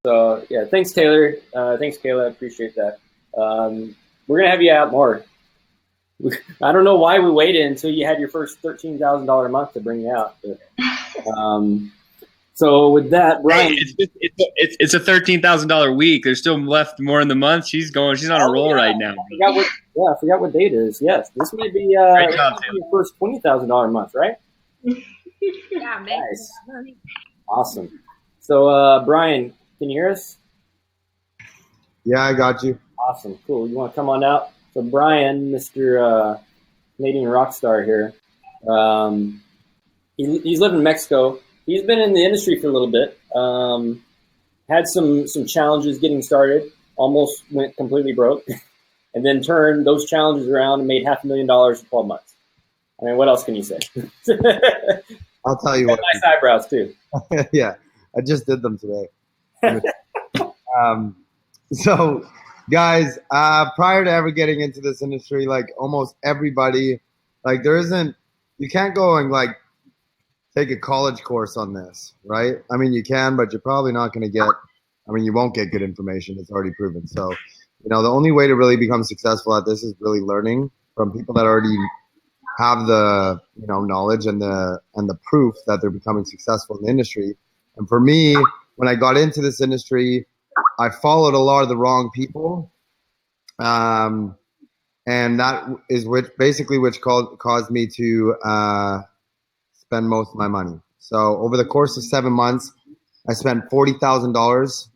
So yeah, thanks, Taylor. Thanks, Kayla. I appreciate that. We're gonna have you out more. I don't know why we waited until you had your first $13,000 a month to bring you out. But, so with that, Brian, it's a $13,000 week. There's still left more in the month. She's on a roll right now. I forgot what date it is. Yes, this may be your first $20,000 month, right? Yeah, nice. Awesome. So Brian, can you hear us? Yeah, I got you. Awesome, cool. You want to come on out? So Brian, Mr. Canadian rock star here, he's lived in Mexico. He's been in the industry for a little bit. Had some challenges getting started. Almost went completely broke, and then turned those challenges around and made $500,000 in 12 months. I mean, what else can you say? I'll tell you what. Nice eyebrows too. Yeah, I just did them today. So. Guys, prior to ever getting into this industry, like almost everybody, like you can't go and like take a college course on this, right? I mean, you can, but you're probably not going to you won't get good information. It's already proven. So, the only way to really become successful at this is really learning from people that already have the, knowledge and the proof that they're becoming successful in the industry. And for me, when I got into this industry, I followed a lot of the wrong people, and that is which caused me to spend most of my money. So over the course of 7 months, I spent $40,000,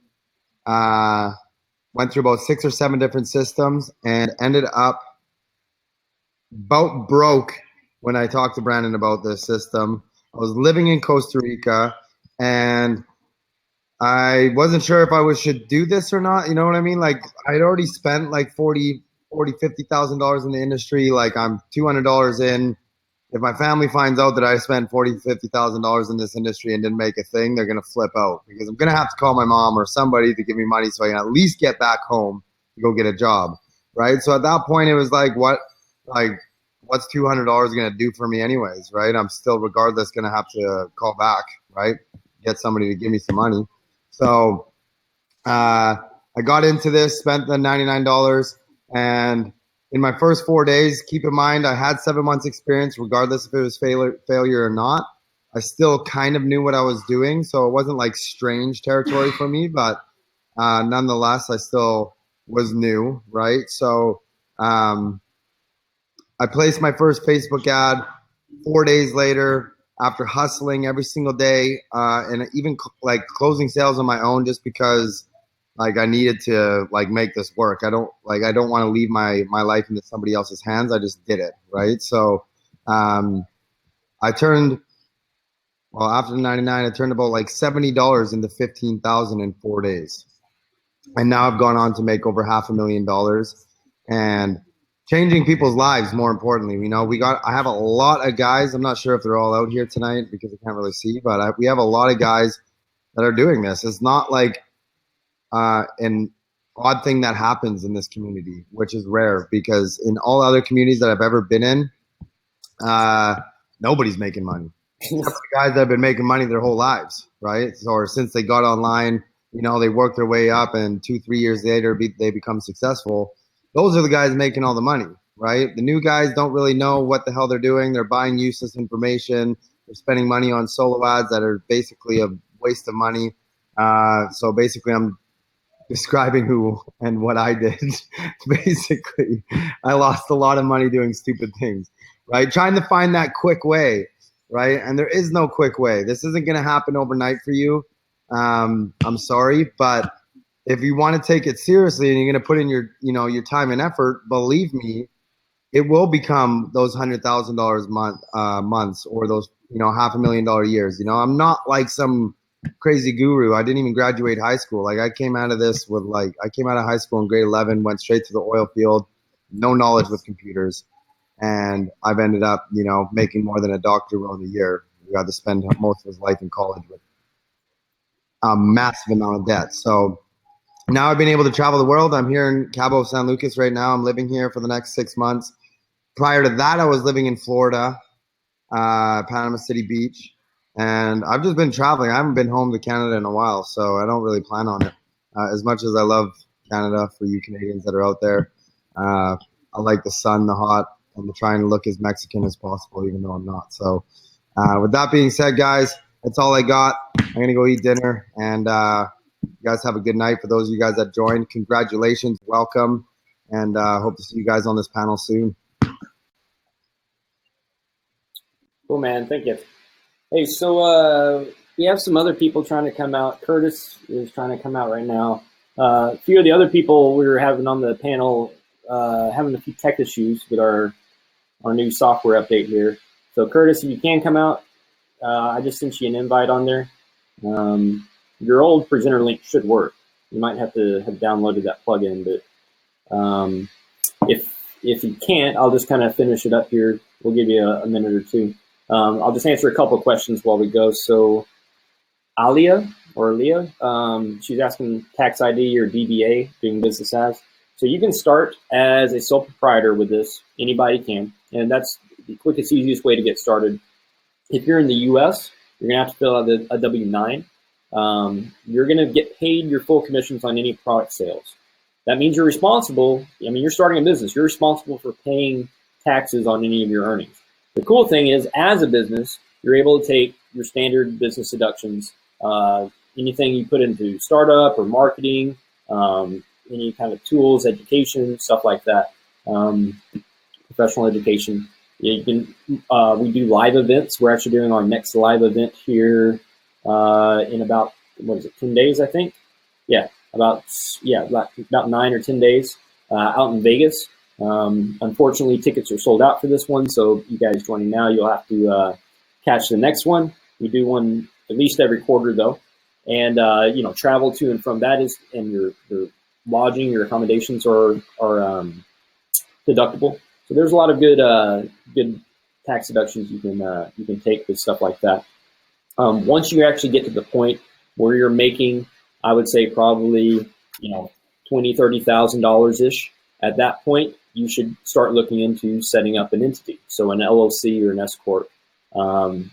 went through about 6 or 7 different systems, and ended up about broke when I talked to Brandon about this system. I was living in Costa Rica, and I wasn't sure if I should do this or not. You know what I mean? Like I'd already spent like $50,000 in the industry. Like I'm $200 in. If my family finds out that I spent $50,000 in this industry and didn't make a thing, they're going to flip out because I'm going to have to call my mom or somebody to give me money so I can at least get back home to go get a job. Right. So at that point it was like, what's $200 going to do for me anyways? Right. I'm still regardless going to have to call back, right? Get somebody to give me some money. So I got into this, spent the $99, and in my first 4 days, keep in mind I had 7 months experience, regardless if it was failure or not. I still kind of knew what I was doing, so it wasn't like strange territory for me, but nonetheless, I still was new, right? So I placed my first Facebook ad 4 days later. After hustling every single day and even like closing sales on my own just because like I needed to like make this work. I don't want to leave my life into somebody else's hands. I just did it, right? So I turned, well, after 99, I turned about like $70 into 15,000 in 4 days. And now I've gone on to make over $500,000 and changing people's lives. More importantly, you know, I have a lot of guys. I'm not sure if they're all out here tonight because I can't really see, but we have a lot of guys that are doing this. It's not like an odd thing that happens in this community, which is rare because in all other communities that I've ever been in, nobody's making money. Except for the guys that have been making money their whole lives, right? So, or since they got online, you know, they work their way up, and 2-3 years later, they become successful. Those are the guys making all the money, right? The new guys don't really know what the hell they're doing. They're buying useless information. They're spending money on solo ads that are basically a waste of money. So basically, I'm describing who and what I did. Basically, I lost a lot of money doing stupid things, right? Trying to find that quick way, right? And there is no quick way. This isn't going to happen overnight for you. I'm sorry, but if you want to take it seriously and you're going to put in your time and effort, believe me, it will become those $100,000 months or those, $500,000 years. I'm not like some crazy guru. I didn't even graduate high school. Like I came out of high school in grade 11, went straight to the oil field, no knowledge with computers. And I've ended up, making more than a doctor will in a year. He got to spend most of his life in college with a massive amount of debt. So now I've been able to travel the world. I'm here in Cabo San Lucas right now. I'm living here for the next 6 months. Prior to that, I was living in Florida, Panama City Beach. And I've just been traveling. I haven't been home to Canada in a while, so I don't really plan on it. As much as I love Canada, for you Canadians that are out there, I like the sun, the hot, and to try and look as Mexican as possible, even though I'm not. So with that being said, guys, that's all I got. I'm going to go eat dinner, and you guys have a good night. For those of you guys that joined, congratulations, welcome, and hope to see you guys on this panel soon. Cool, man. Thank you. Hey, so we have some other people trying to come out. Curtis is trying to come out right now. A few of the other people we were having on the panel having a few tech issues with our new software update here. So Curtis, if you can come out, I just sent you an invite on there. Your old presenter link should work. You might have to have downloaded that plugin, but if you can't, I'll just kind of finish it up here. We'll give you a minute or two. I'll just answer a couple of questions while we go. So Leah, she's asking tax ID or DBA, doing business as. So you can start as a sole proprietor with this. Anybody can. And that's the quickest, easiest way to get started. If you're in the US, you're going to have to fill out a W-9. You're going to get paid your full commissions on any product sales. That means you're responsible. I mean, you're starting a business. You're responsible for paying taxes on any of your earnings. The cool thing is, as a business, you're able to take your standard business deductions, anything you put into startup or marketing, any kind of tools, education, stuff like that, professional education. You can, we do live events. We're actually doing our next live event here in about, 10 days, I think? Yeah, about 9 or 10 days out in Vegas. Unfortunately, tickets are sold out for this one, so you guys joining now, you'll have to catch the next one. We do one at least every quarter, though. And, travel to and from that is, and your lodging, your accommodations are deductible. So there's a lot of good tax deductions you can take with stuff like that. Once you actually get to the point where you're making, I would say probably $20,000-$30,000 ish. At that point, you should start looking into setting up an entity, so an LLC or an S corp, and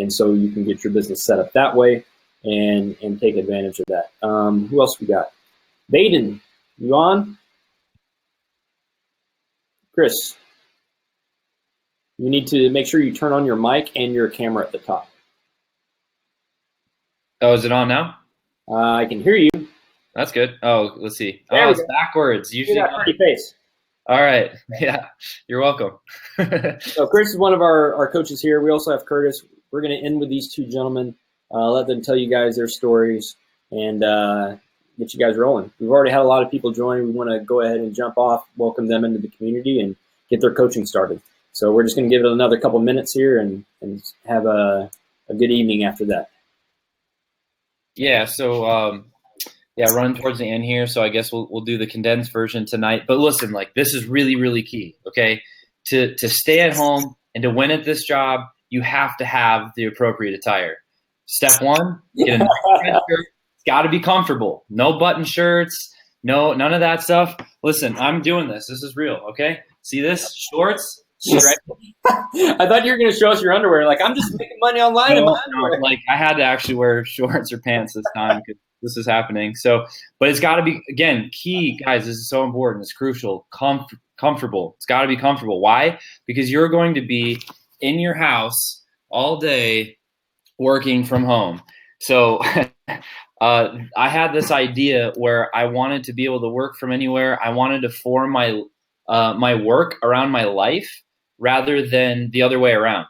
so you can get your business set up that way and take advantage of that. Who else we got? Baden, you on? Chris, you need to make sure you turn on your mic and your camera at the top. Oh, is it on now? I can hear you. That's good. Oh, let's see. There it's backwards. Usually. You got a pretty face. All right. Yeah, you're welcome. So Chris is one of our coaches here. We also have Curtis. We're going to end with these two gentlemen, let them tell you guys their stories, and get you guys rolling. We've already had a lot of people join. We want to go ahead and jump off, welcome them into the community, and get their coaching started. So we're just going to give it another couple minutes here and have a good evening after that. Yeah. So running towards the end here. So I guess we'll do the condensed version tonight. But listen, like this is really, really key. Okay, to stay at home and to win at this job, you have to have the appropriate attire. Step one, get a nice red shirt. It's got to be comfortable. No button shirts. No, none of that stuff. Listen, I'm doing this. This is real. Okay, see this shorts. I thought you were going to show us your underwear. Like, I'm just making money online in my underwear. Like, I had to actually wear shorts or pants this time because this is happening. So, but it's got to be, again, key, guys, this is so important. It's crucial. Comfortable. It's got to be comfortable. Why? Because you're going to be in your house all day working from home. So I had this idea where I wanted to be able to work from anywhere. I wanted to form my my work around my life rather than the other way around.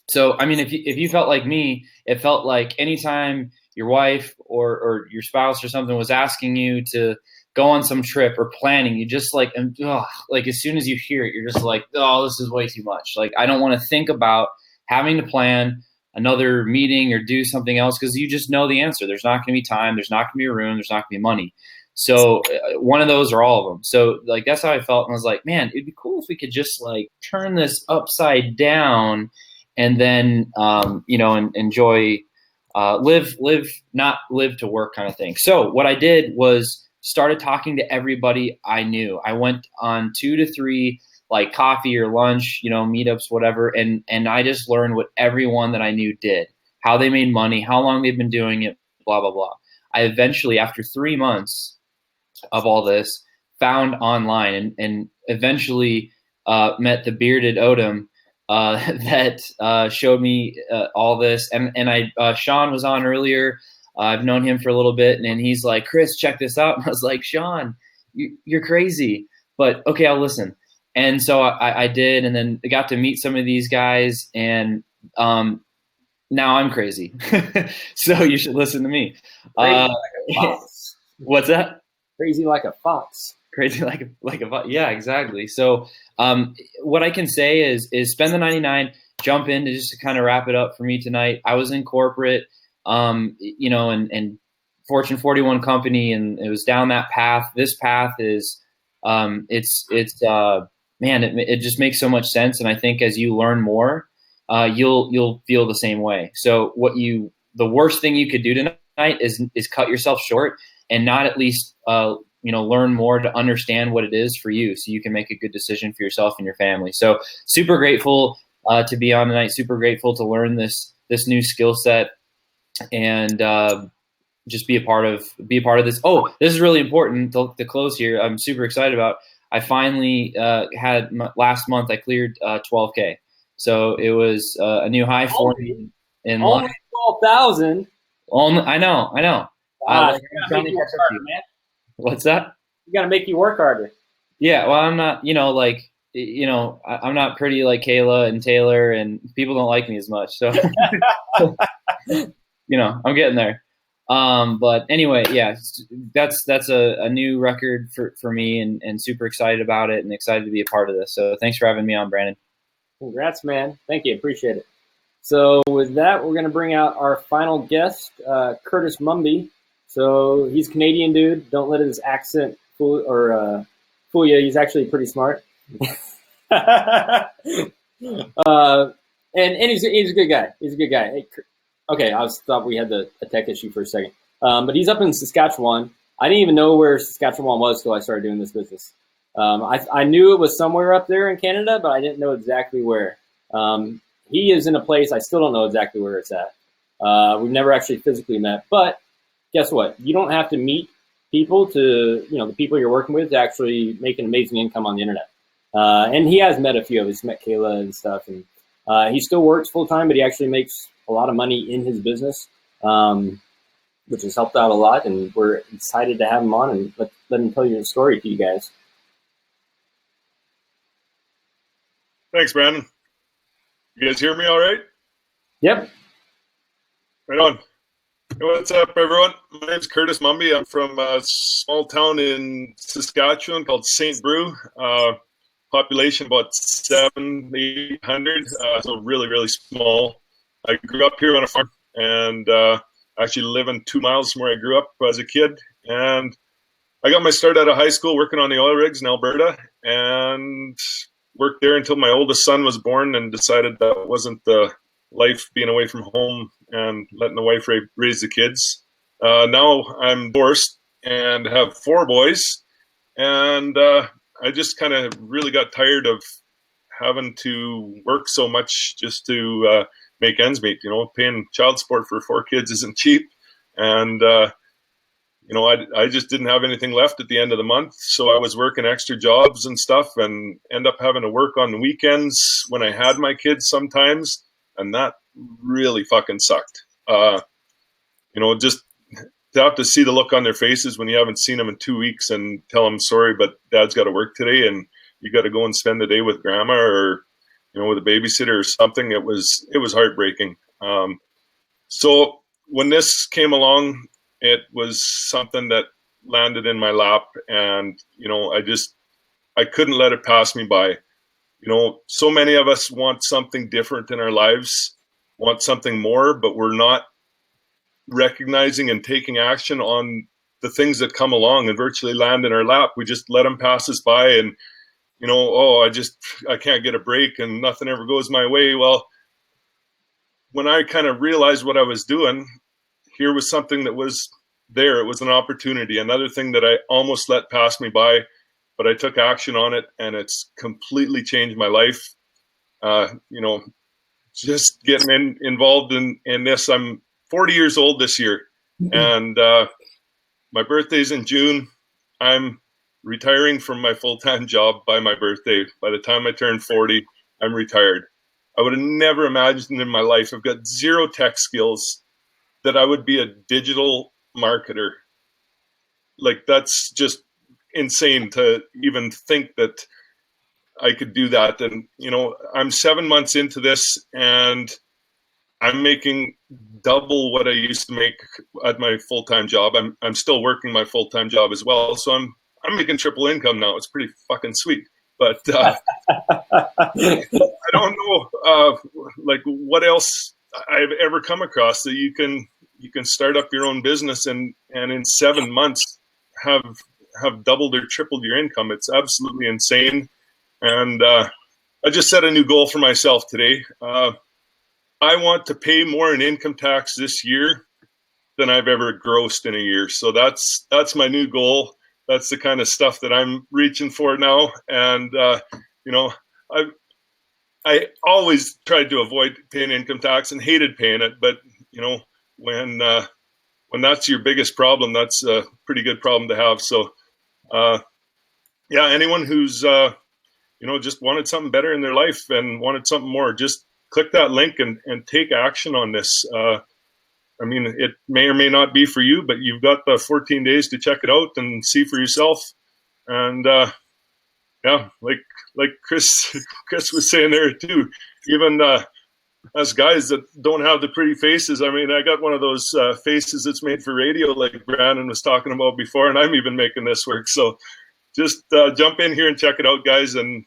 So, I mean, if you felt like me, it felt like anytime your wife or your spouse or something was asking you to go on some trip or planning, you just like as soon as you hear it, you're just like, oh, this is way too much. Like, I don't want to think about having to plan another meeting or do something else because you just know the answer. There's not going to be time. There's not going to be a room. There's not going to be money. So one of those or all of them. So like, that's how I felt. And I was like, man, it'd be cool if we could just like turn this upside down and then, and enjoy, not live to work kind of thing. So what I did was started talking to everybody I knew. I went on 2 to 3 like coffee or lunch, meetups, whatever. And I just learned what everyone that I knew did, how they made money, how long they've been doing it, blah, blah, blah. I eventually, after 3 months of all this, found online and eventually met the bearded Odom that showed me all this. And Sean was on earlier. I've known him for a little bit, and he's like, Chris, check this out. And I was like, Sean, you're crazy, but okay, I'll listen. And so I did, and then I got to meet some of these guys, and now I'm crazy. So you should listen to me. What's that? Crazy like a fox. Crazy like a fox. Yeah, exactly. So what I can say is spend the 99, jump in to just to kind of wrap it up for me tonight. I was in corporate, and Fortune 41 company, and it was down that path. This path is, it just makes so much sense. And I think as you learn more, you'll feel the same way. So the worst thing you could do tonight is cut yourself short and not at least, learn more to understand what it is for you so you can make a good decision for yourself and your family. So super grateful to be on tonight. Super grateful to learn this new skill set and just be a part of this. Oh, this is really important to close here. I'm super excited about. I finally had last month I cleared 12K. So it was a new high for me. Only 12,000. I know. I'm trying to catch up to you, man. What's that? You got to make you work harder. Yeah, well, I'm not, I'm not pretty like Kayla and Taylor, and people don't like me as much. So, I'm getting there. But anyway, yeah, that's a new record for me, and super excited about it and excited to be a part of this. So thanks for having me on, Brandon. Congrats, man. Thank you. Appreciate it. So with that, we're going to bring out our final guest, Curtis Mumby. So he's a Canadian dude. Don't let his accent fool you. He's actually pretty smart. And he's a good guy. He's a good guy. Hey, okay, I thought we had a tech issue for a second. But he's up in Saskatchewan. I didn't even know where Saskatchewan was until I started doing this business. I knew it was somewhere up there in Canada, but I didn't know exactly where. He is in a place, I still don't know exactly where it's at. We've never actually physically met, but guess what? You don't have to meet people the people you're working with to actually make an amazing income on the internet. And he has met a few of us. He's met Kayla and stuff. And he still works full time, but he actually makes a lot of money in his business, which has helped out a lot. And we're excited to have him on and let him tell you the story to you guys. Thanks, Brandon. You guys hear me all right? Yep. Right on. What's up, everyone? My name's Curtis Mumby. I'm from a small town in Saskatchewan called St. Brew. Population about 700-800, so really, really small. I grew up here on a farm and actually living 2 miles from where I grew up as a kid. And I got my start out of high school working on the oil rigs in Alberta and worked there until my oldest son was born and decided that wasn't the life being away from home and letting the wife raise the kids. Now I'm divorced and have 4 boys, and I just kind of really got tired of having to work so much just to make ends meet. You know, paying child support for 4 kids isn't cheap, and you know, I just didn't have anything left at the end of the month, so I was working extra jobs and stuff, and end up having to work on the weekends when I had my kids sometimes, and that really fucking sucked. You know, just to have to see the look on their faces when you haven't seen them in 2 weeks and tell them, sorry, but Dad's got to work today, and you got to go and spend the day with Grandma or, you know, with a babysitter or something. It was heartbreaking. So when this came along, it was something that landed in my lap, and, you know, I couldn't let it pass me by. You know, so many of us want something different in our lives, want something more, but we're not recognizing and taking action on the things that come along and virtually land in our lap. We just let them pass us by, and, you know, oh, I can't get a break and nothing ever goes my way. Well, when I kind of realized what I was doing, here was something that was there. It was an opportunity, another thing that I almost let pass me by, but I took action on it, and it's completely changed my life. You know, just getting involved in this. I'm 40 years old this year, and my birthday's in June. I'm retiring from my full-time job by my birthday. By the time I turn 40, I'm retired. I would have never imagined in my life, I've got 0 tech skills, that I would be a digital marketer. Like, that's just insane to even think that I could do that. And, you know, I'm 7 months into this, and I'm making double what I used to make at my full-time job. I'm still working my full-time job as well, so I'm making triple income now. It's pretty fucking sweet. But I don't know like what else I've ever come across that you can start up your own business and in 7 months have doubled or tripled your income. It's absolutely insane. And I just set a new goal for myself today. I want to pay more in income tax this year than I've ever grossed in a year. So that's my new goal. That's the kind of stuff that I'm reaching for now. And you know, I always tried to avoid paying income tax and hated paying it. But, you know, when that's your biggest problem, that's a pretty good problem to have. So yeah, anyone who's you know, just wanted something better in their life and wanted something more, just click that link and take action on this. I mean, it may or may not be for you, but you've got the 14 days to check it out and see for yourself. And yeah, like Chris was saying there too, even us guys that don't have the pretty faces. I mean, I got one of those faces that's made for radio, like Brandon was talking about before, and I'm even making this work. So just jump in here and check it out, guys, and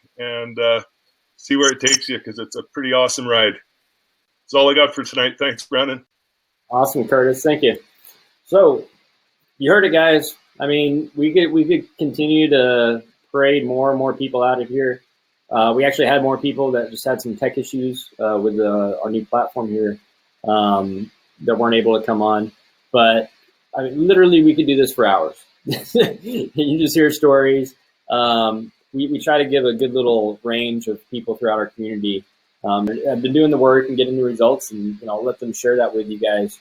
see where it takes you, because it's a pretty awesome ride. That's all I got for tonight. Thanks, Brandon. Awesome, Curtis. Thank you. So you heard it, guys. I mean, we could continue to parade more and more people out of here. We actually had more people that just had some tech issues with our new platform here that weren't able to come on. But I mean, literally, we could do this for hours. You just hear stories. We try to give a good little range of people throughout our community. I've been doing the work and getting the results, and I'll let them share that with you guys.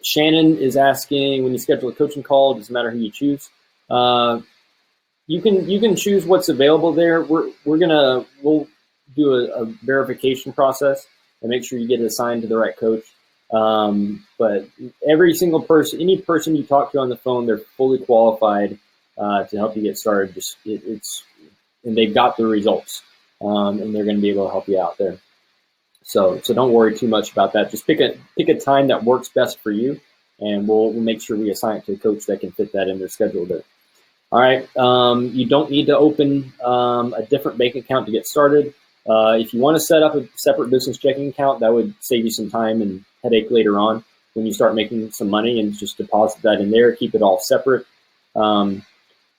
Shannon is asking, when you schedule a coaching call, does it matter who you choose? You can choose what's available there. We'll do a verification process and make sure you get assigned to the right coach. But every single person, any person you talk to on the phone, they're fully qualified to help you get started. And they've got the results, and they're going to be able to help you out there. So don't worry too much about that. Just pick a time that works best for you, and we'll make sure we assign it to a coach that can fit that in their schedule there. All right. You don't need to open a different bank account to get started. If you want to set up a separate business checking account, that would save you some time and headache later on when you start making some money, and just deposit that in there. Keep it all separate. I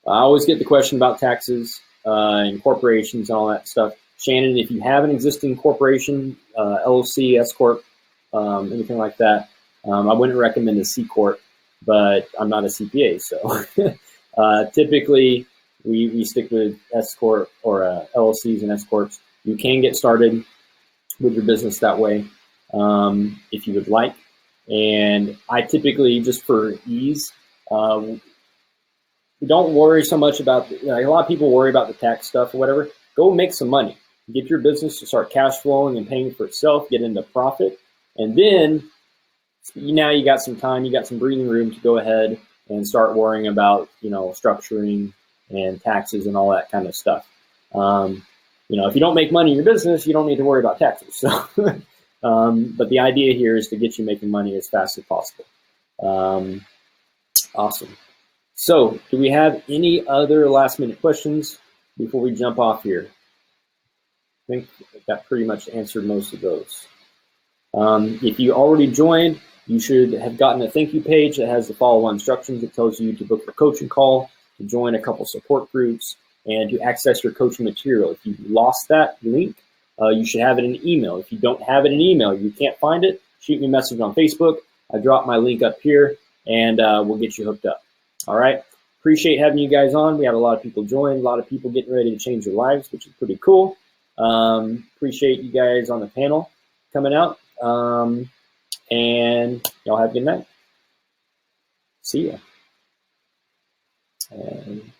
always get the question about taxes and corporations and all that stuff. Shannon, if you have an existing corporation, LLC, S Corp, anything like that, I wouldn't recommend a C Corp, but I'm not a CPA, so typically we stick with S Corp or LLCs and S Corps. You can get started with your business that way if you would like. And I typically, just for ease, don't worry so much about, a lot of people worry about the tax stuff or whatever. Go make some money. Get your business to start cash flowing and paying for itself, get into profit. And then now you got some time, you got some breathing room to go ahead and start worrying about, structuring and taxes and all that kind of stuff. If you don't make money in your business, you don't need to worry about taxes. So, but the idea here is to get you making money as fast as possible. Awesome. So, do we have any other last minute questions before we jump off here? I think that pretty much answered most of those. If you already joined, you should have gotten a thank you page that has the follow-on instructions. It tells you to book a coaching call, to join a couple support groups, and to access your coaching material. If you lost that link, you should have it in an email. If you don't have it in email, you can't find it, shoot me a message on Facebook. I dropped my link up here, and we'll get you hooked up. All right. Appreciate having you guys on. We have a lot of people join, a lot of people getting ready to change their lives, which is pretty cool. Appreciate you guys on the panel coming out. And y'all have a good night. See ya. And